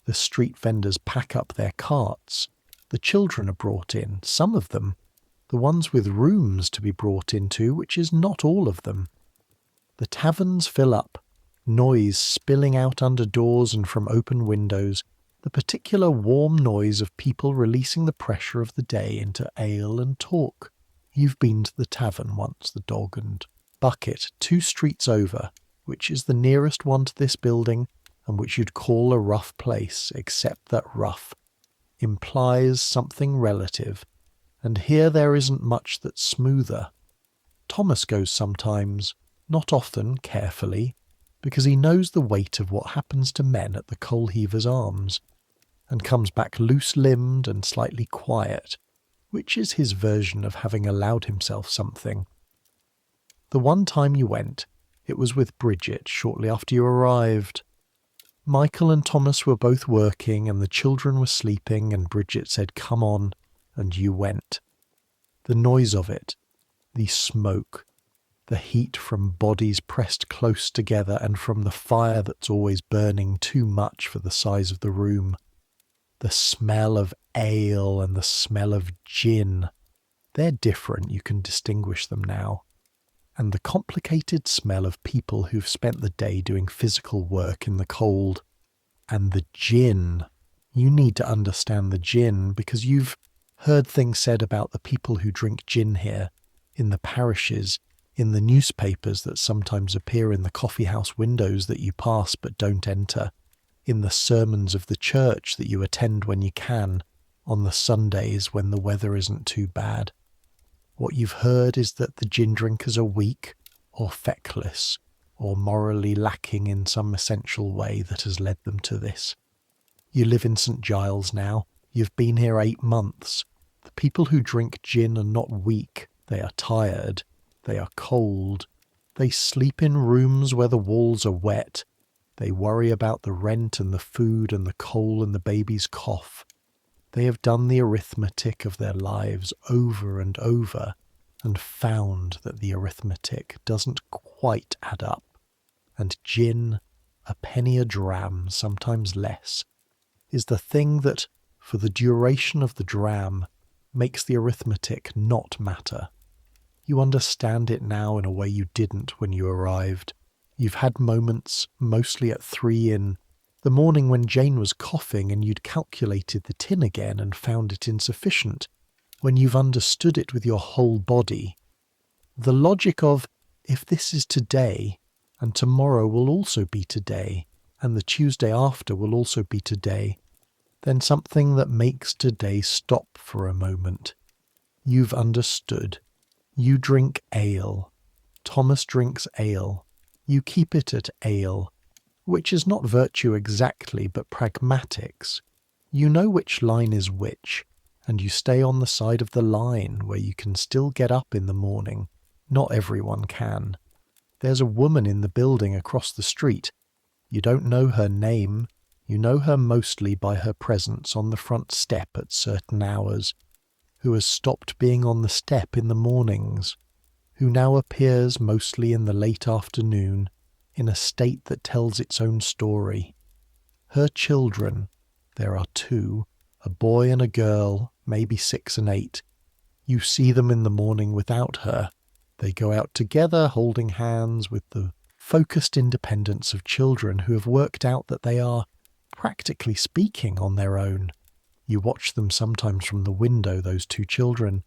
The street vendors pack up their carts. The children are brought in, some of them, the ones with rooms to be brought into, which is not all of them. The taverns fill up, noise spilling out under doors and from open windows, the particular warm noise of people releasing the pressure of the day into ale and talk. You've been to the tavern once, the Dog and Bucket, 2 streets over, which is the nearest one to this building, and which you'd call a rough place, except that rough implies something relative, and here there isn't much that's smoother. Thomas goes sometimes, not often, carefully, because he knows the weight of what happens to men at the coal heaver's arms, and comes back loose-limbed and slightly quiet, which is his version of having allowed himself something. The one time you went, it was with Bridget shortly after you arrived. Michael and Thomas were both working and the children were sleeping, and Bridget said, "Come on," and you went. The noise of it, the smoke, the heat from bodies pressed close together and from the fire that's always burning too much for the size of the room. The smell of ale and the smell of gin. They're different, you can distinguish them now. And the complicated smell of people who've spent the day doing physical work in the cold. And the gin. You need to understand the gin because you've heard things said about the people who drink gin here, in the parishes, in the newspapers that sometimes appear in the coffee house windows that you pass but don't enter, in the sermons of the church that you attend when you can, on the Sundays when the weather isn't too bad. What you've heard is that the gin drinkers are weak, or feckless, or morally lacking in some essential way that has led them to this. You live in St. Giles now. You've been here 8 months. The people who drink gin are not weak. They are tired. They are cold. They sleep in rooms where the walls are wet. They worry about the rent and the food and the coal and the baby's cough. They have done the arithmetic of their lives over and over and found that the arithmetic doesn't quite add up. And gin, a penny a dram, sometimes less, is the thing that, for the duration of the dram, makes the arithmetic not matter. You understand it now in a way you didn't when you arrived. You've had moments, mostly at 3 in the morning when Jane was coughing and you'd calculated the tin again and found it insufficient, when you've understood it with your whole body. The logic of, if this is today, and tomorrow will also be today, and the Tuesday after will also be today, then something that makes today stop for a moment. You've understood. You drink ale. Thomas drinks ale. You keep it at ale, which is not virtue exactly, but pragmatics. You know which line is which, and you stay on the side of the line where you can still get up in the morning. Not everyone can. There's a woman in the building across the street. You don't know her name. You know her mostly by her presence on the front step at certain hours, who has stopped being on the step in the mornings, who now appears mostly in the late afternoon, in a state that tells its own story. Her children, there are 2, a boy and a girl, maybe 6 and 8. You see them in the morning without her. They go out together holding hands with the focused independence of children who have worked out that they are, practically speaking, on their own. You watch them sometimes from the window, those 2 children.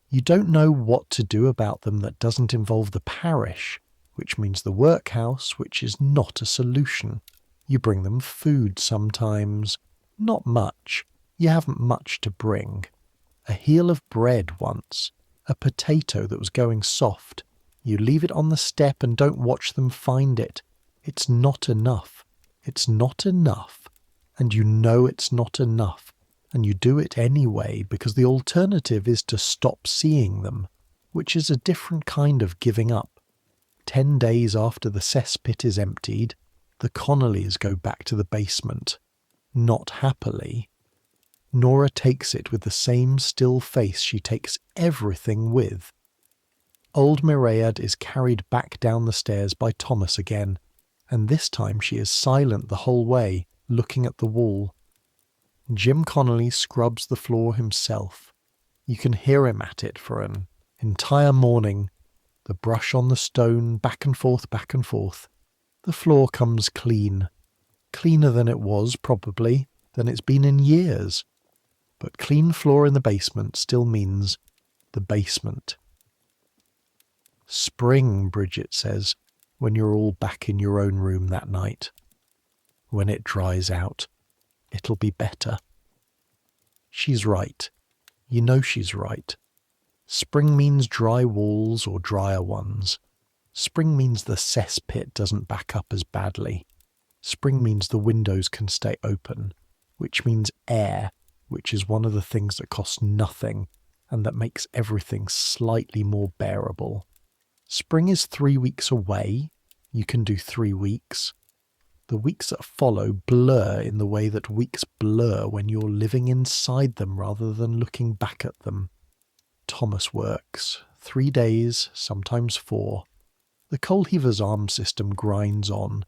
You don't know what to do about them that doesn't involve the parish, which means the workhouse, which is not a solution. You bring them food sometimes. Not much. You haven't much to bring. A heel of bread once. A potato that was going soft. You leave it on the step and don't watch them find it. It's not enough. It's not enough. And you know it's not enough. And you do it anyway because the alternative is to stop seeing them, which is a different kind of giving up. 10 days after the cesspit is emptied, the Connollys go back to the basement. Not happily. Nora takes it with the same still face she takes everything with. Old Mairead is carried back down the stairs by Thomas again, and this time she is silent the whole way, looking at the wall. Jim Connolly scrubs the floor himself. You can hear him at it for an entire morning. The brush on the stone, back and forth, back and forth. The floor comes clean. Cleaner than it was, probably, than it's been in years. But clean floor in the basement still means the basement. Spring, Bridget says, when you're all back in your own room that night. When it dries out, it'll be better. She's right. You know she's right. Spring means dry walls or drier ones. Spring means the cesspit doesn't back up as badly. Spring means the windows can stay open, which means air, which is one of the things that costs nothing and that makes everything slightly more bearable. Spring is 3 weeks away. You can do 3 weeks. The weeks that follow blur in the way that weeks blur when you're living inside them rather than looking back at them. Thomas works. 3 days, sometimes 4. The coal heaver's arm system grinds on.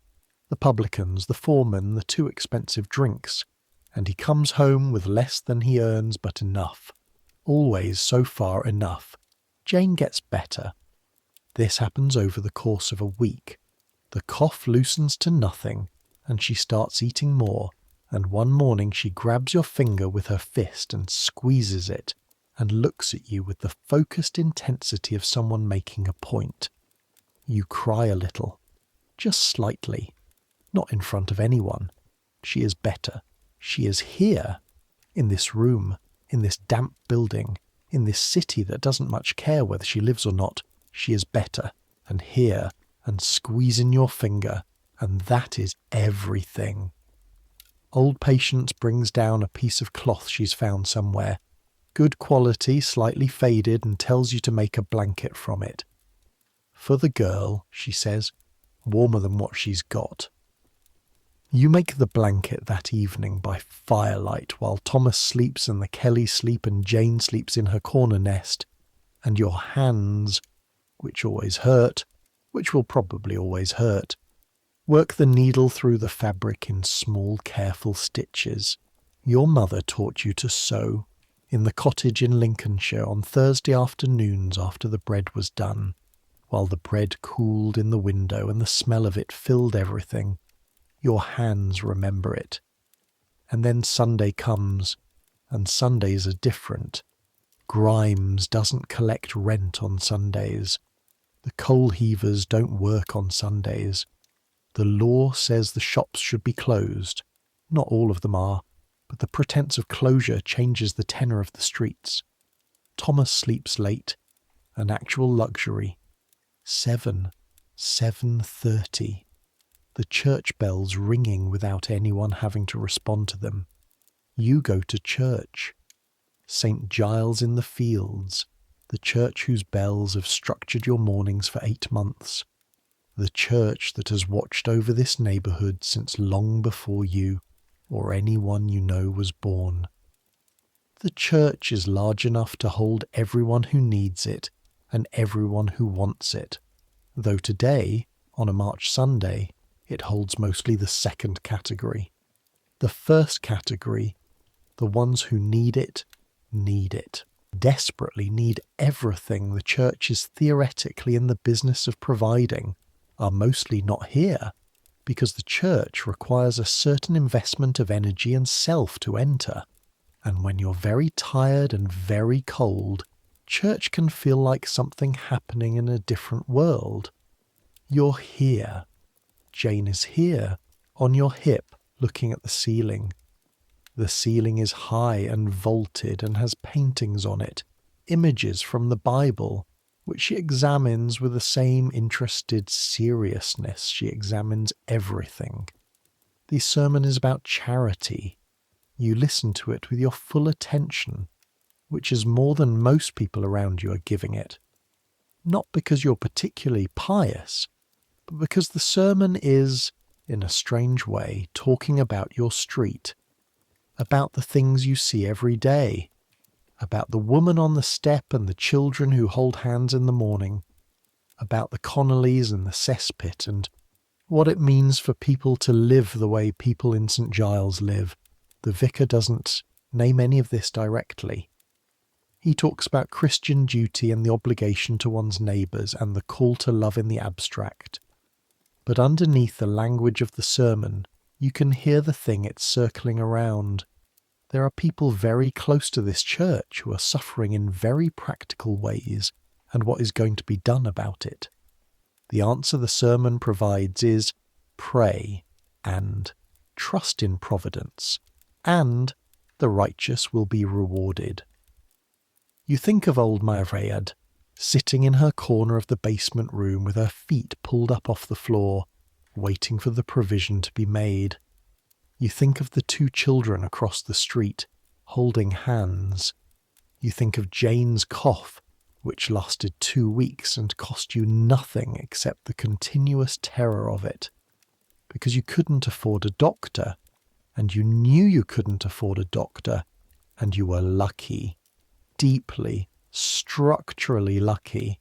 The publicans, the foremen, the too expensive drinks. and he comes home with less than he earns but enough. Always so far enough. Jane gets better. This happens over the course of a week. The cough loosens to nothing, and she starts eating more, and one morning she grabs your finger with her fist and squeezes it, and looks at you with the focused intensity of someone making a point. You cry a little, just slightly, not in front of anyone. She is better. She is here, in this room, in this damp building, in this city that doesn't much care whether she lives or not. She is better, and here, and squeezing your finger, and that is everything. Old Patience brings down a piece of cloth she's found somewhere. Good quality, slightly faded, and tells you to make a blanket from it. For the girl, she says, warmer than what she's got. You make the blanket that evening by firelight while Thomas sleeps and the Kellys sleep and Jane sleeps in her corner nest, and your hands, which always hurt, which will probably always hurt, work the needle through the fabric in small, careful stitches. Your mother taught you to sew in the cottage in Lincolnshire on Thursday afternoons after the bread was done, while the bread cooled in the window and the smell of it filled everything. Your hands remember it. And then Sunday comes, and Sundays are different. Grimes doesn't collect rent on Sundays. The coal heavers don't work on Sundays. The law says the shops should be closed. Not all of them are, but the pretense of closure changes the tenor of the streets. Thomas sleeps late, an actual luxury. 7:30. The church bells ringing without anyone having to respond to them. You go to church. St. Giles in the Fields, the church whose bells have structured your mornings for 8 months. The church that has watched over this neighbourhood since long before you, or anyone you know, was born. The church is large enough to hold everyone who needs it and everyone who wants it, though today, on a March Sunday, it holds mostly the second category. The first category, the ones who need it, desperately need everything the church is theoretically in the business of providing, are mostly not here, because the church requires a certain investment of energy and self to enter. And when you're very tired and very cold, church can feel like something happening in a different world. You're here. Jane is here, on your hip, looking at the ceiling. The ceiling is high and vaulted and has paintings on it, images from the Bible, which she examines with the same interested seriousness she examines everything. The sermon is about charity. You listen to it with your full attention, which is more than most people around you are giving it. Not because you're particularly pious, but because the sermon is, in a strange way, talking about your street, about the things you see every day, about the woman on the step and the children who hold hands in the morning, about the Connollys and the cesspit, and what it means for people to live the way people in St. Giles live. The vicar doesn't name any of this directly. He talks about Christian duty and the obligation to one's neighbours and the call to love in the abstract. But underneath the language of the sermon, you can hear the thing it's circling around. There are people very close to this church who are suffering in very practical ways, and what is going to be done about it. The answer the sermon provides is pray and trust in providence, and the righteous will be rewarded. You think of old Mairead, sitting in her corner of the basement room with her feet pulled up off the floor, waiting for the provision to be made. You think of the 2 children across the street, holding hands. You think of Jane's cough, which lasted 2 weeks and cost you nothing except the continuous terror of it, because you couldn't afford a doctor, and you knew you couldn't afford a doctor, and you were lucky, deeply, structurally lucky,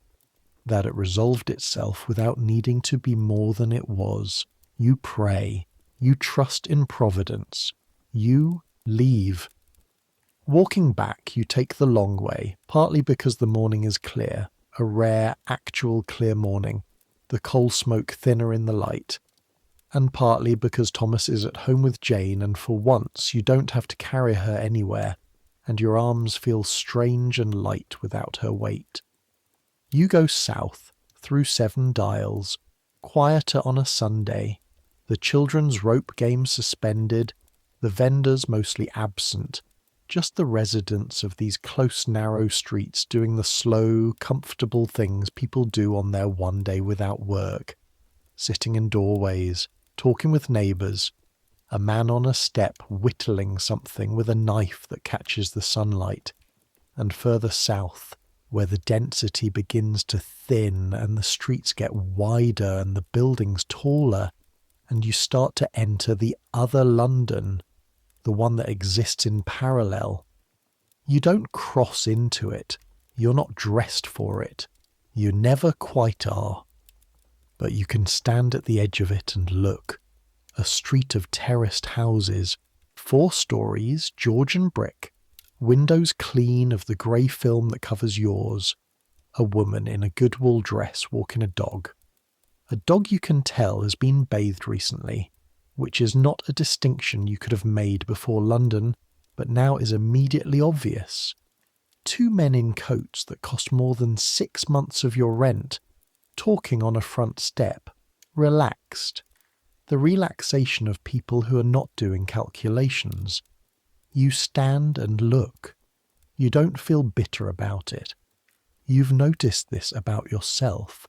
that it resolved itself without needing to be more than it was. You pray. You trust in providence. You Leave. Walking back, you take the long way, partly because the morning is clear, a rare, actual clear morning, the coal smoke thinner in the light, and partly because Thomas is at home with Jane and for once you don't have to carry her anywhere, and your arms feel strange and light without her weight. You go south, through 7 dials, quieter on a Sunday, the children's rope game suspended, the vendors mostly absent, just the residents of these close narrow streets doing the slow, comfortable things people do on their one day without work, sitting in doorways, talking with neighbours, a man on a step whittling something with a knife that catches the sunlight, and further south, where the density begins to thin and the streets get wider and the buildings taller, and you start to enter the other London, the one that exists in parallel. You don't cross into it. You're not dressed for it. You never quite are. But you can stand at the edge of it and look. A street of terraced houses, 4 stories, Georgian brick, windows clean of the grey film that covers yours, a woman in a good wool dress walking a dog. A dog you can tell has been bathed recently, which is not a distinction you could have made before London, but now is immediately obvious. 2 men in coats that cost more than 6 months of your rent, talking on a front step, relaxed. The relaxation of people who are not doing calculations. You stand and look. You don't feel bitter about it. You've noticed this about yourself.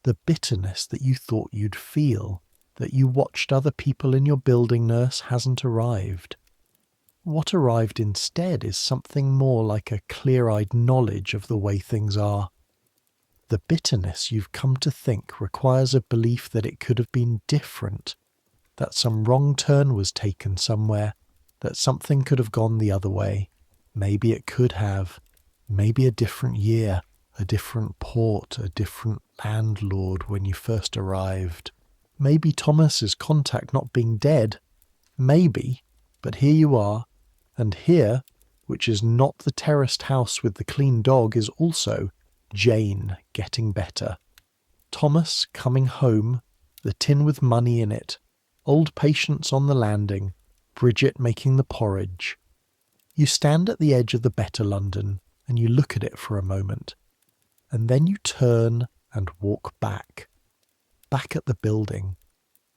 The bitterness that you thought you'd feel, that you watched other people in your building nurse hasn't arrived. What arrived instead is something more like a clear-eyed knowledge of the way things are. The bitterness you've come to think requires a belief that it could have been different, that some wrong turn was taken somewhere, that something could have gone the other way. Maybe it could have. Maybe a different year, a different port, a different landlord when you first arrived. Maybe Thomas's contact not being dead. Maybe. But here you are. And here, which is not the terraced house with the clean dog, is also Jane getting better. Thomas coming home, the tin with money in it, old patients on the landing, Bridget making the porridge. You stand at the edge of the better London and you look at it for a moment. And then you turn and walk back. Back at the building.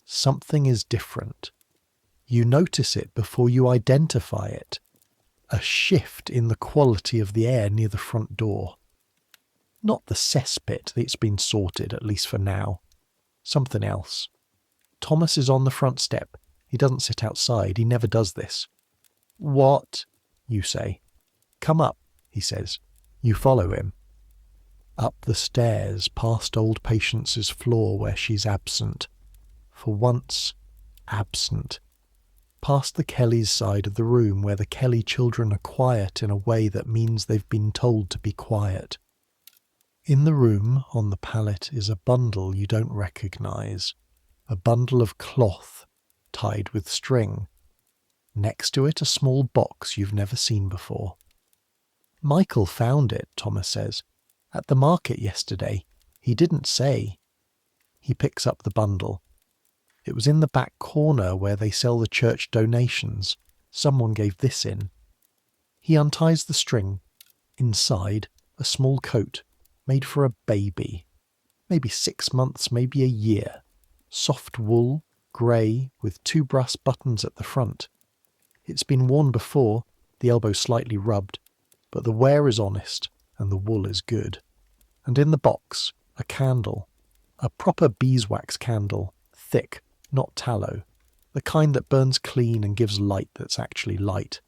Something is different. You notice it before you identify it. A shift in the quality of the air near the front door. Not the cesspit, it's been sorted, at least for now. Something else. Thomas is on the front step. He doesn't sit outside. He never does this. What? You say. Come up, he says. You follow him. Up the stairs, past old Patience's floor where she's absent. For once, absent. Past the Kellys' side of the room where the Kelly children are quiet in a way that means they've been told to be quiet. In the room, on the pallet, is a bundle you don't recognise. A bundle of cloth, tied with string. Next to it a small box you've never seen before. Michael found it, Thomas says. At the market yesterday. He didn't say. He picks up the bundle. It was in the back corner where they sell the church donations. Someone gave this in. He unties the string. Inside, a small coat, made for a baby. Maybe 6 months, maybe a year. Soft wool, grey, with 2 brass buttons at the front. It's been worn before, the elbow slightly rubbed, but the wear is honest, and the wool is good. And in the box, a candle. A proper beeswax candle, thick, not tallow, the kind that burns clean and gives light that's actually light.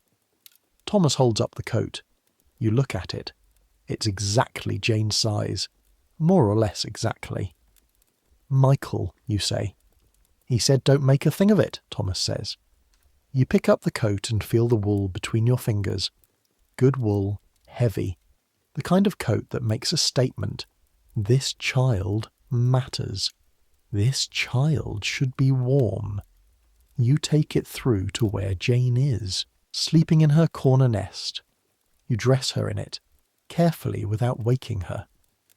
Thomas holds up the coat. You look at it. It's exactly Jane's size, more or less exactly. Michael, you say. He said don't make a thing of it, Thomas says. You pick up the coat and feel the wool between your fingers. Good wool, heavy. The kind of coat that makes a statement. This child matters. This child should be warm. You take it through to where Jane is, sleeping in her corner nest. You dress her in it, carefully without waking her.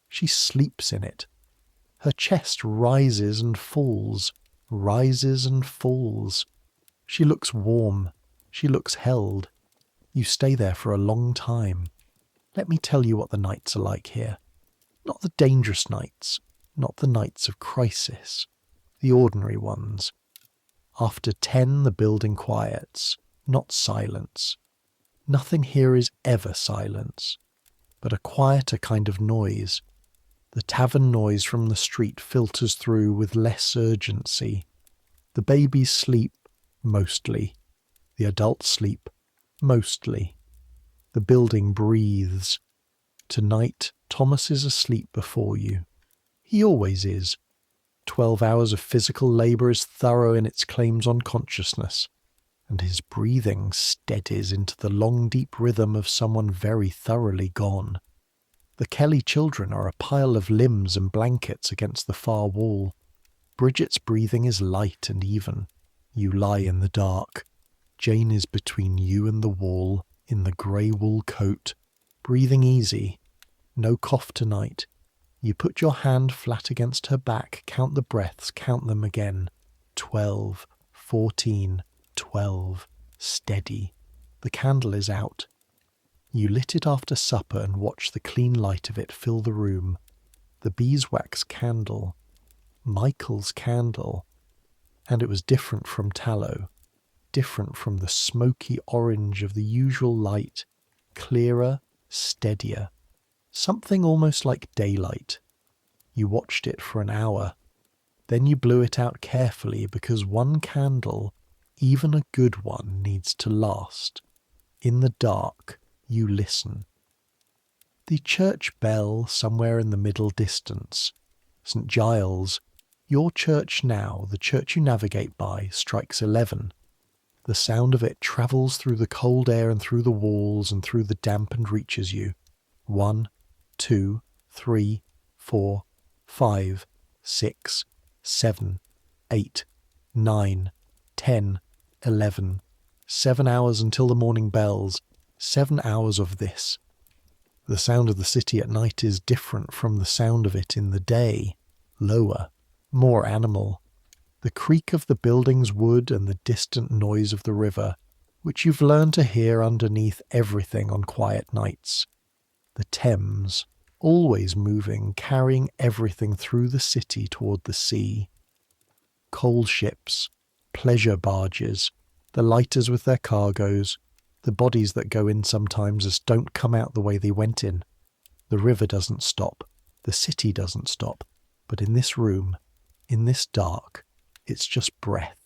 She sleeps in it. Her chest rises and falls, rises and falls. She looks warm. She looks held. You stay there for a long time. Let me tell you what the nights are like here. Not the dangerous nights, not the nights of crisis, the ordinary ones. After 10 the building quiets, not silence. Nothing here is ever silence, but a quieter kind of noise. The tavern noise from the street filters through with less urgency. The babies sleep, mostly. The adults sleep, mostly. The building breathes. Tonight, Thomas is asleep before you. He always is. 12 hours of physical labour is thorough in its claims on consciousness, and his breathing steadies into the long deep rhythm of someone very thoroughly gone. The Kelly children are a pile of limbs and blankets against the far wall. Bridget's breathing is light and even. You lie in the dark. Jane is between you and the wall, in the grey wool coat, breathing easy. No cough tonight. You put your hand flat against her back, count the breaths, count them again. 12, 14, 12. Steady. The candle is out. You lit it after supper and watched the clean light of it fill the room. The beeswax candle. Michael's candle. And it was different from tallow. Different from the smoky orange of the usual light. Clearer, steadier. Something almost like daylight. You watched it for an hour. Then you blew it out carefully because one candle, even a good one, needs to last. In the dark, you listen. The church bell somewhere in the middle distance. St. Giles, your church now, the church you navigate by, strikes 11. The sound of it travels through the cold air and through the walls and through the damp and reaches you. 1, 2, 3, 4, 5, 6, 7, 8, 9, 10, 11. 7 hours until the morning bells. 7 hours of this. The sound of the city at night is different from the sound of it in the day. Lower, more animal. The creak of the building's wood and the distant noise of the river, which you've learned to hear underneath everything on quiet nights. The Thames, always moving, carrying everything through the city toward the sea. Coal ships, pleasure barges, the lighters with their cargoes, the bodies that go in sometimes as don't come out the way they went in. The river doesn't stop, the city doesn't stop, but in this room, in this dark, it's just breath.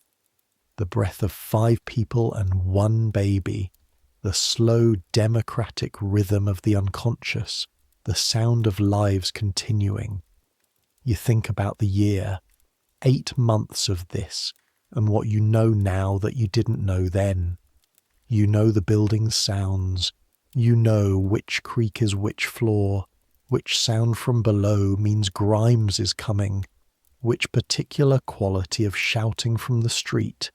The breath of 5 people and 1 baby. The slow, democratic rhythm of the unconscious. The sound of lives continuing. You think about the year. 8 months of this, and what you know now that you didn't know then. You know the building's sounds. You know which creak is which floor. Which sound from below means Grimes is coming. Which particular quality of shouting from the street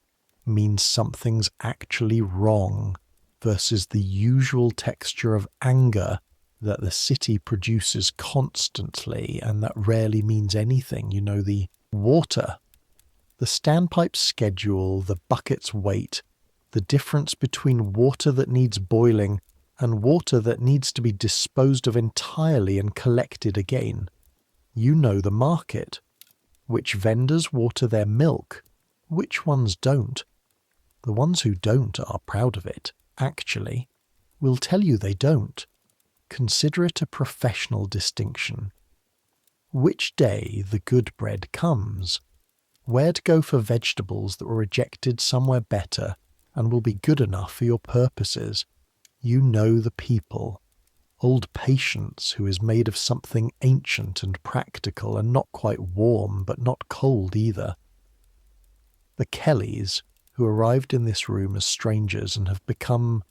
means something's actually wrong versus the usual texture of anger that the city produces constantly and that rarely means anything. You know, the water, the standpipe schedule, the bucket's weight, the difference between water that needs boiling and water that needs to be disposed of entirely and collected again. You know the market. Which vendors water their milk, which ones don't. The ones who don't are proud of it, actually. Will tell you they don't. Consider it a professional distinction. Which day the good bread comes. Where to go for vegetables that were rejected somewhere better and will be good enough for your purposes. You know the people. Old Patience, who is made of something ancient and practical and not quite warm but not cold either. The Kellys, who arrived in this room as strangers and have become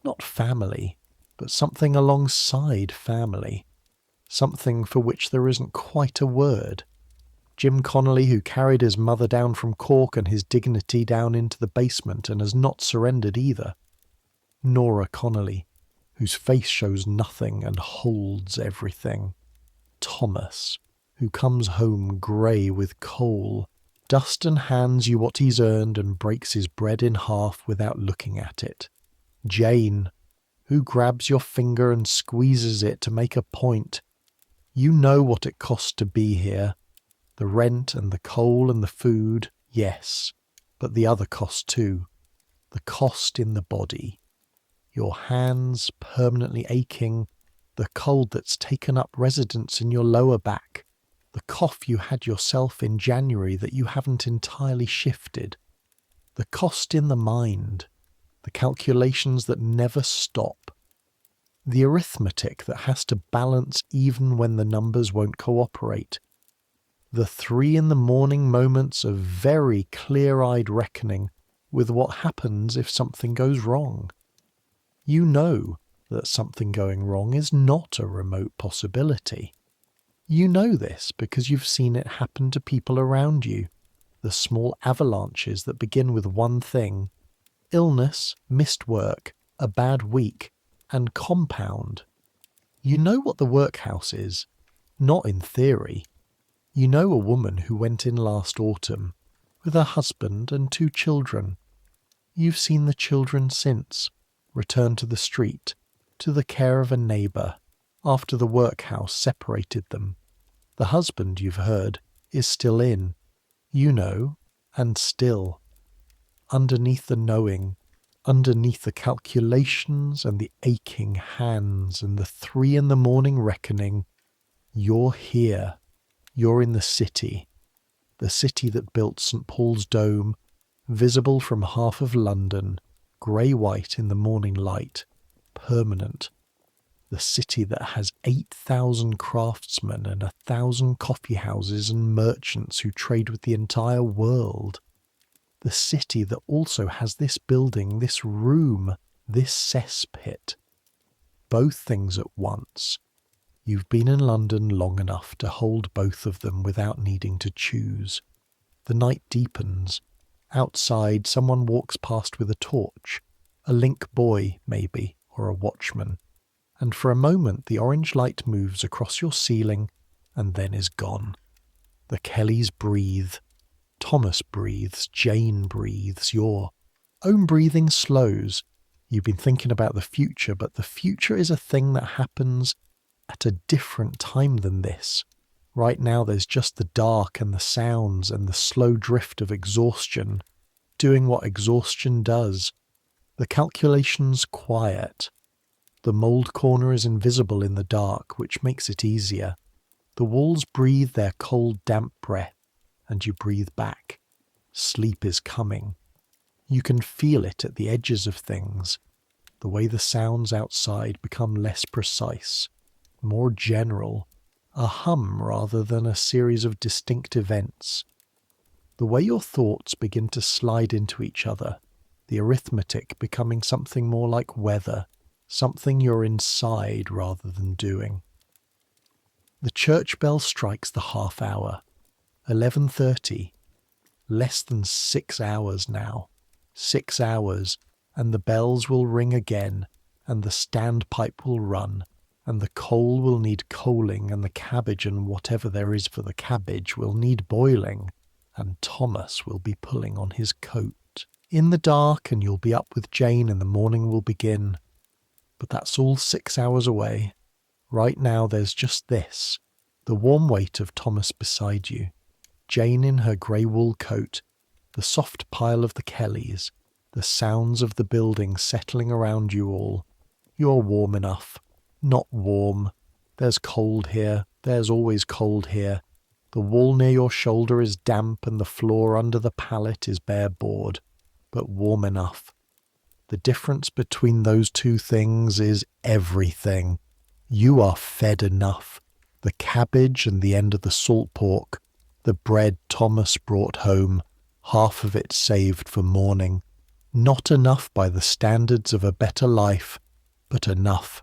not family, but something alongside family, something for which there isn't quite a word. Jim Connolly, who carried his mother down from Cork and his dignity down into the basement and has not surrendered either. Nora Connolly, whose face shows nothing and holds everything. Thomas, who comes home grey with coal, dust and hands you what he's earned and breaks his bread in half without looking at it. Jane, who grabs your finger and squeezes it to make a point. You know what it costs to be here. The rent and the coal and the food, yes, but the other cost too. The cost in the body. Your hands permanently aching, the cold that's taken up residence in your lower back, the cough you had yourself in January that you haven't entirely shifted, the cost in the mind, the calculations that never stop, the arithmetic that has to balance even when the numbers won't cooperate, the 3 in the morning moments of very clear-eyed reckoning with what happens if something goes wrong. You know that something going wrong is not a remote possibility. You know this because you've seen it happen to people around you, the small avalanches that begin with one thing: illness, missed work, a bad week, and compound. You know what the workhouse is, not in theory. You know a woman who went in last autumn, with her husband and 2 children. You've seen the children since, return to the street, to the care of a neighbour, after the workhouse separated them. The husband, you've heard, is still in. You know, and still. Underneath the knowing, underneath the calculations and the aching hands and the 3 in the morning reckoning, you're here. You're in the city that built St. Paul's Dome, visible from half of London, grey-white in the morning light, permanent. The city that has 8,000 craftsmen and 1,000 coffee houses and merchants who trade with the entire world. The city that also has this building, this room, this cesspit. Both things at once. You've been in London long enough to hold both of them without needing to choose. The night deepens. Outside, someone walks past with a torch, a link boy, maybe, or a watchman, and for a moment the orange light moves across your ceiling and then is gone. The Kellys breathe. Thomas breathes. Jane breathes. Your own breathing slows. You've been thinking about the future, but the future is a thing that happens at a different time than this. Right now there's just the dark and the sounds and the slow drift of exhaustion, doing what exhaustion does. The calculations quiet. The mould corner is invisible in the dark, which makes it easier. The walls breathe their cold, damp breath, and you breathe back. Sleep is coming. You can feel it at the edges of things. The way the sounds outside become less precise, more general, a hum rather than a series of distinct events. The way your thoughts begin to slide into each other, the arithmetic becoming something more like weather, something you're inside rather than doing. The church bell strikes the half hour, 11:30, less than 6 hours now. 6 hours, and the bells will ring again, and the standpipe will run, and the coal will need coaling, and the cabbage and whatever there is for the cabbage will need boiling, and Thomas will be pulling on his coat. In the dark, and you'll be up with Jane, and the morning will begin. But that's all 6 hours away. Right now there's just this, the warm weight of Thomas beside you, Jane in her grey wool coat, the soft pile of the Kellys, the sounds of the building settling around you all. You're warm enough. Not warm. There's cold here. There's always cold here. The wall near your shoulder is damp and the floor under the pallet is bare board, but warm enough. The difference between those two things is everything. You are fed enough. The cabbage and the end of the salt pork, the bread Thomas brought home, half of it saved for morning. Not enough by the standards of a better life, but enough.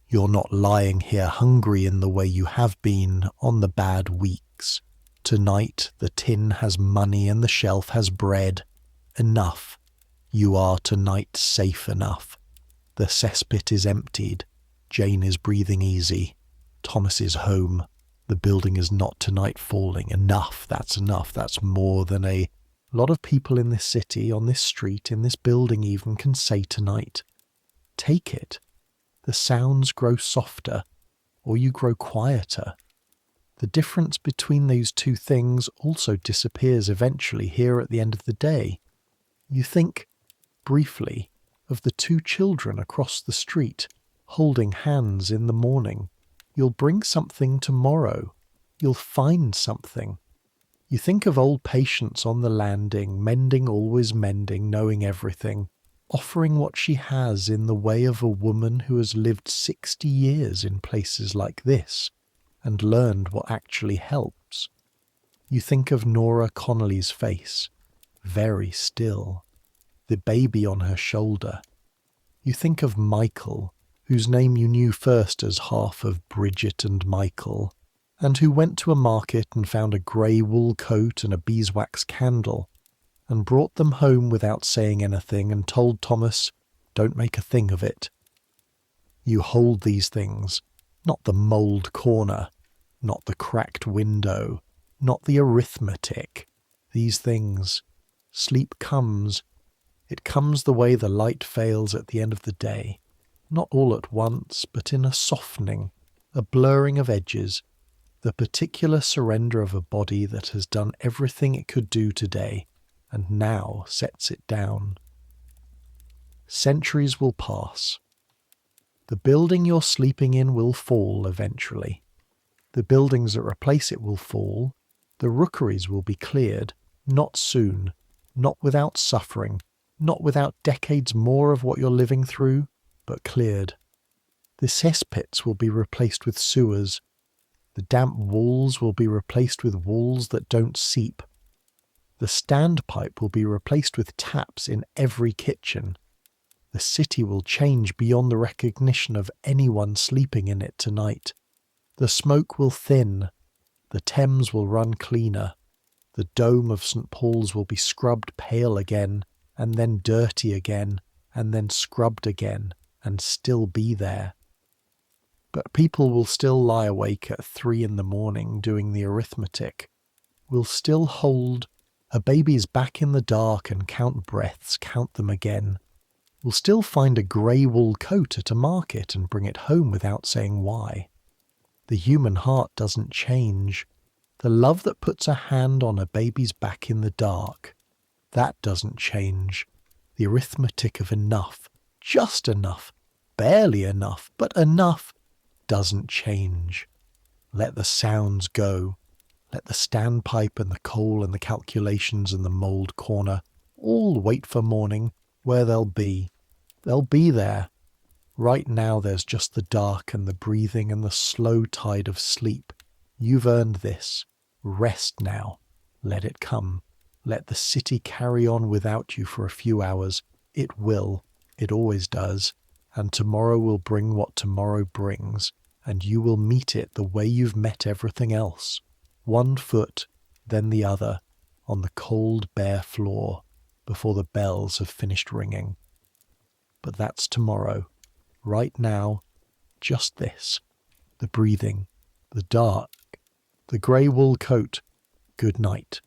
You're not lying here hungry in the way you have been on the bad weeks. Tonight the tin has money and the shelf has bread. Enough. You are tonight safe enough. The cesspit is emptied. Jane is breathing easy. Thomas is home. The building is not tonight falling. Enough, that's enough. That's more than a lot of people in this city, on this street, in this building even, can say tonight. Take it. The sounds grow softer, or you grow quieter. The difference between those two things also disappears eventually here at the end of the day. You think, briefly, of the two children across the street, holding hands in the morning. You'll bring something tomorrow. You'll find something. You think of old patience on the landing, mending, always mending, knowing everything, offering what she has in the way of a woman who has lived 60 years in places like this and learned what actually helps. You think of Nora Connolly's face, very still, the baby on her shoulder. You think of Michael, whose name you knew first as half of Bridget and Michael, and who went to a market and found a grey wool coat and a beeswax candle, and brought them home without saying anything and told Thomas, "Don't make a thing of it." You hold these things, not the mould corner, not the cracked window, not the arithmetic. These things. Sleep comes. It comes the way the light fails at the end of the day. Not all at once, but in a softening, a blurring of edges, the particular surrender of a body that has done everything it could do today, and now sets it down. Centuries will pass. The building you're sleeping in will fall eventually. The buildings that replace it will fall. The rookeries will be cleared, not soon, not without suffering, not without decades more of what you're living through, but cleared. The cesspits will be replaced with sewers. The damp walls will be replaced with walls that don't seep. The standpipe will be replaced with taps in every kitchen. The city will change beyond the recognition of anyone sleeping in it tonight. The smoke will thin. The Thames will run cleaner. The dome of St. Paul's will be scrubbed pale again, and then dirty again, and then scrubbed again, and still be there. But people will still lie awake at 3 a.m. doing the arithmetic. Will still hold a baby's back in the dark and count breaths, count them again. Will still find a grey wool coat at a market and bring it home without saying why. The human heart doesn't change. The love that puts a hand on a baby's back in the dark, that doesn't change. The arithmetic of enough, just enough, barely enough, but enough, doesn't change. Let the sounds go. Let the standpipe and the coal and the calculations and the mould corner all wait for morning, where they'll be. They'll be there. Right now there's just the dark and the breathing and the slow tide of sleep. You've earned this. Rest now. Let it come. Let the city carry on without you for a few hours. It will. It always does. And tomorrow will bring what tomorrow brings, and you will meet it the way you've met everything else. One foot, then the other, on the cold bare floor, before the bells have finished ringing. But that's tomorrow. Right now, just this. The breathing, the dark, the grey wool coat. Good night.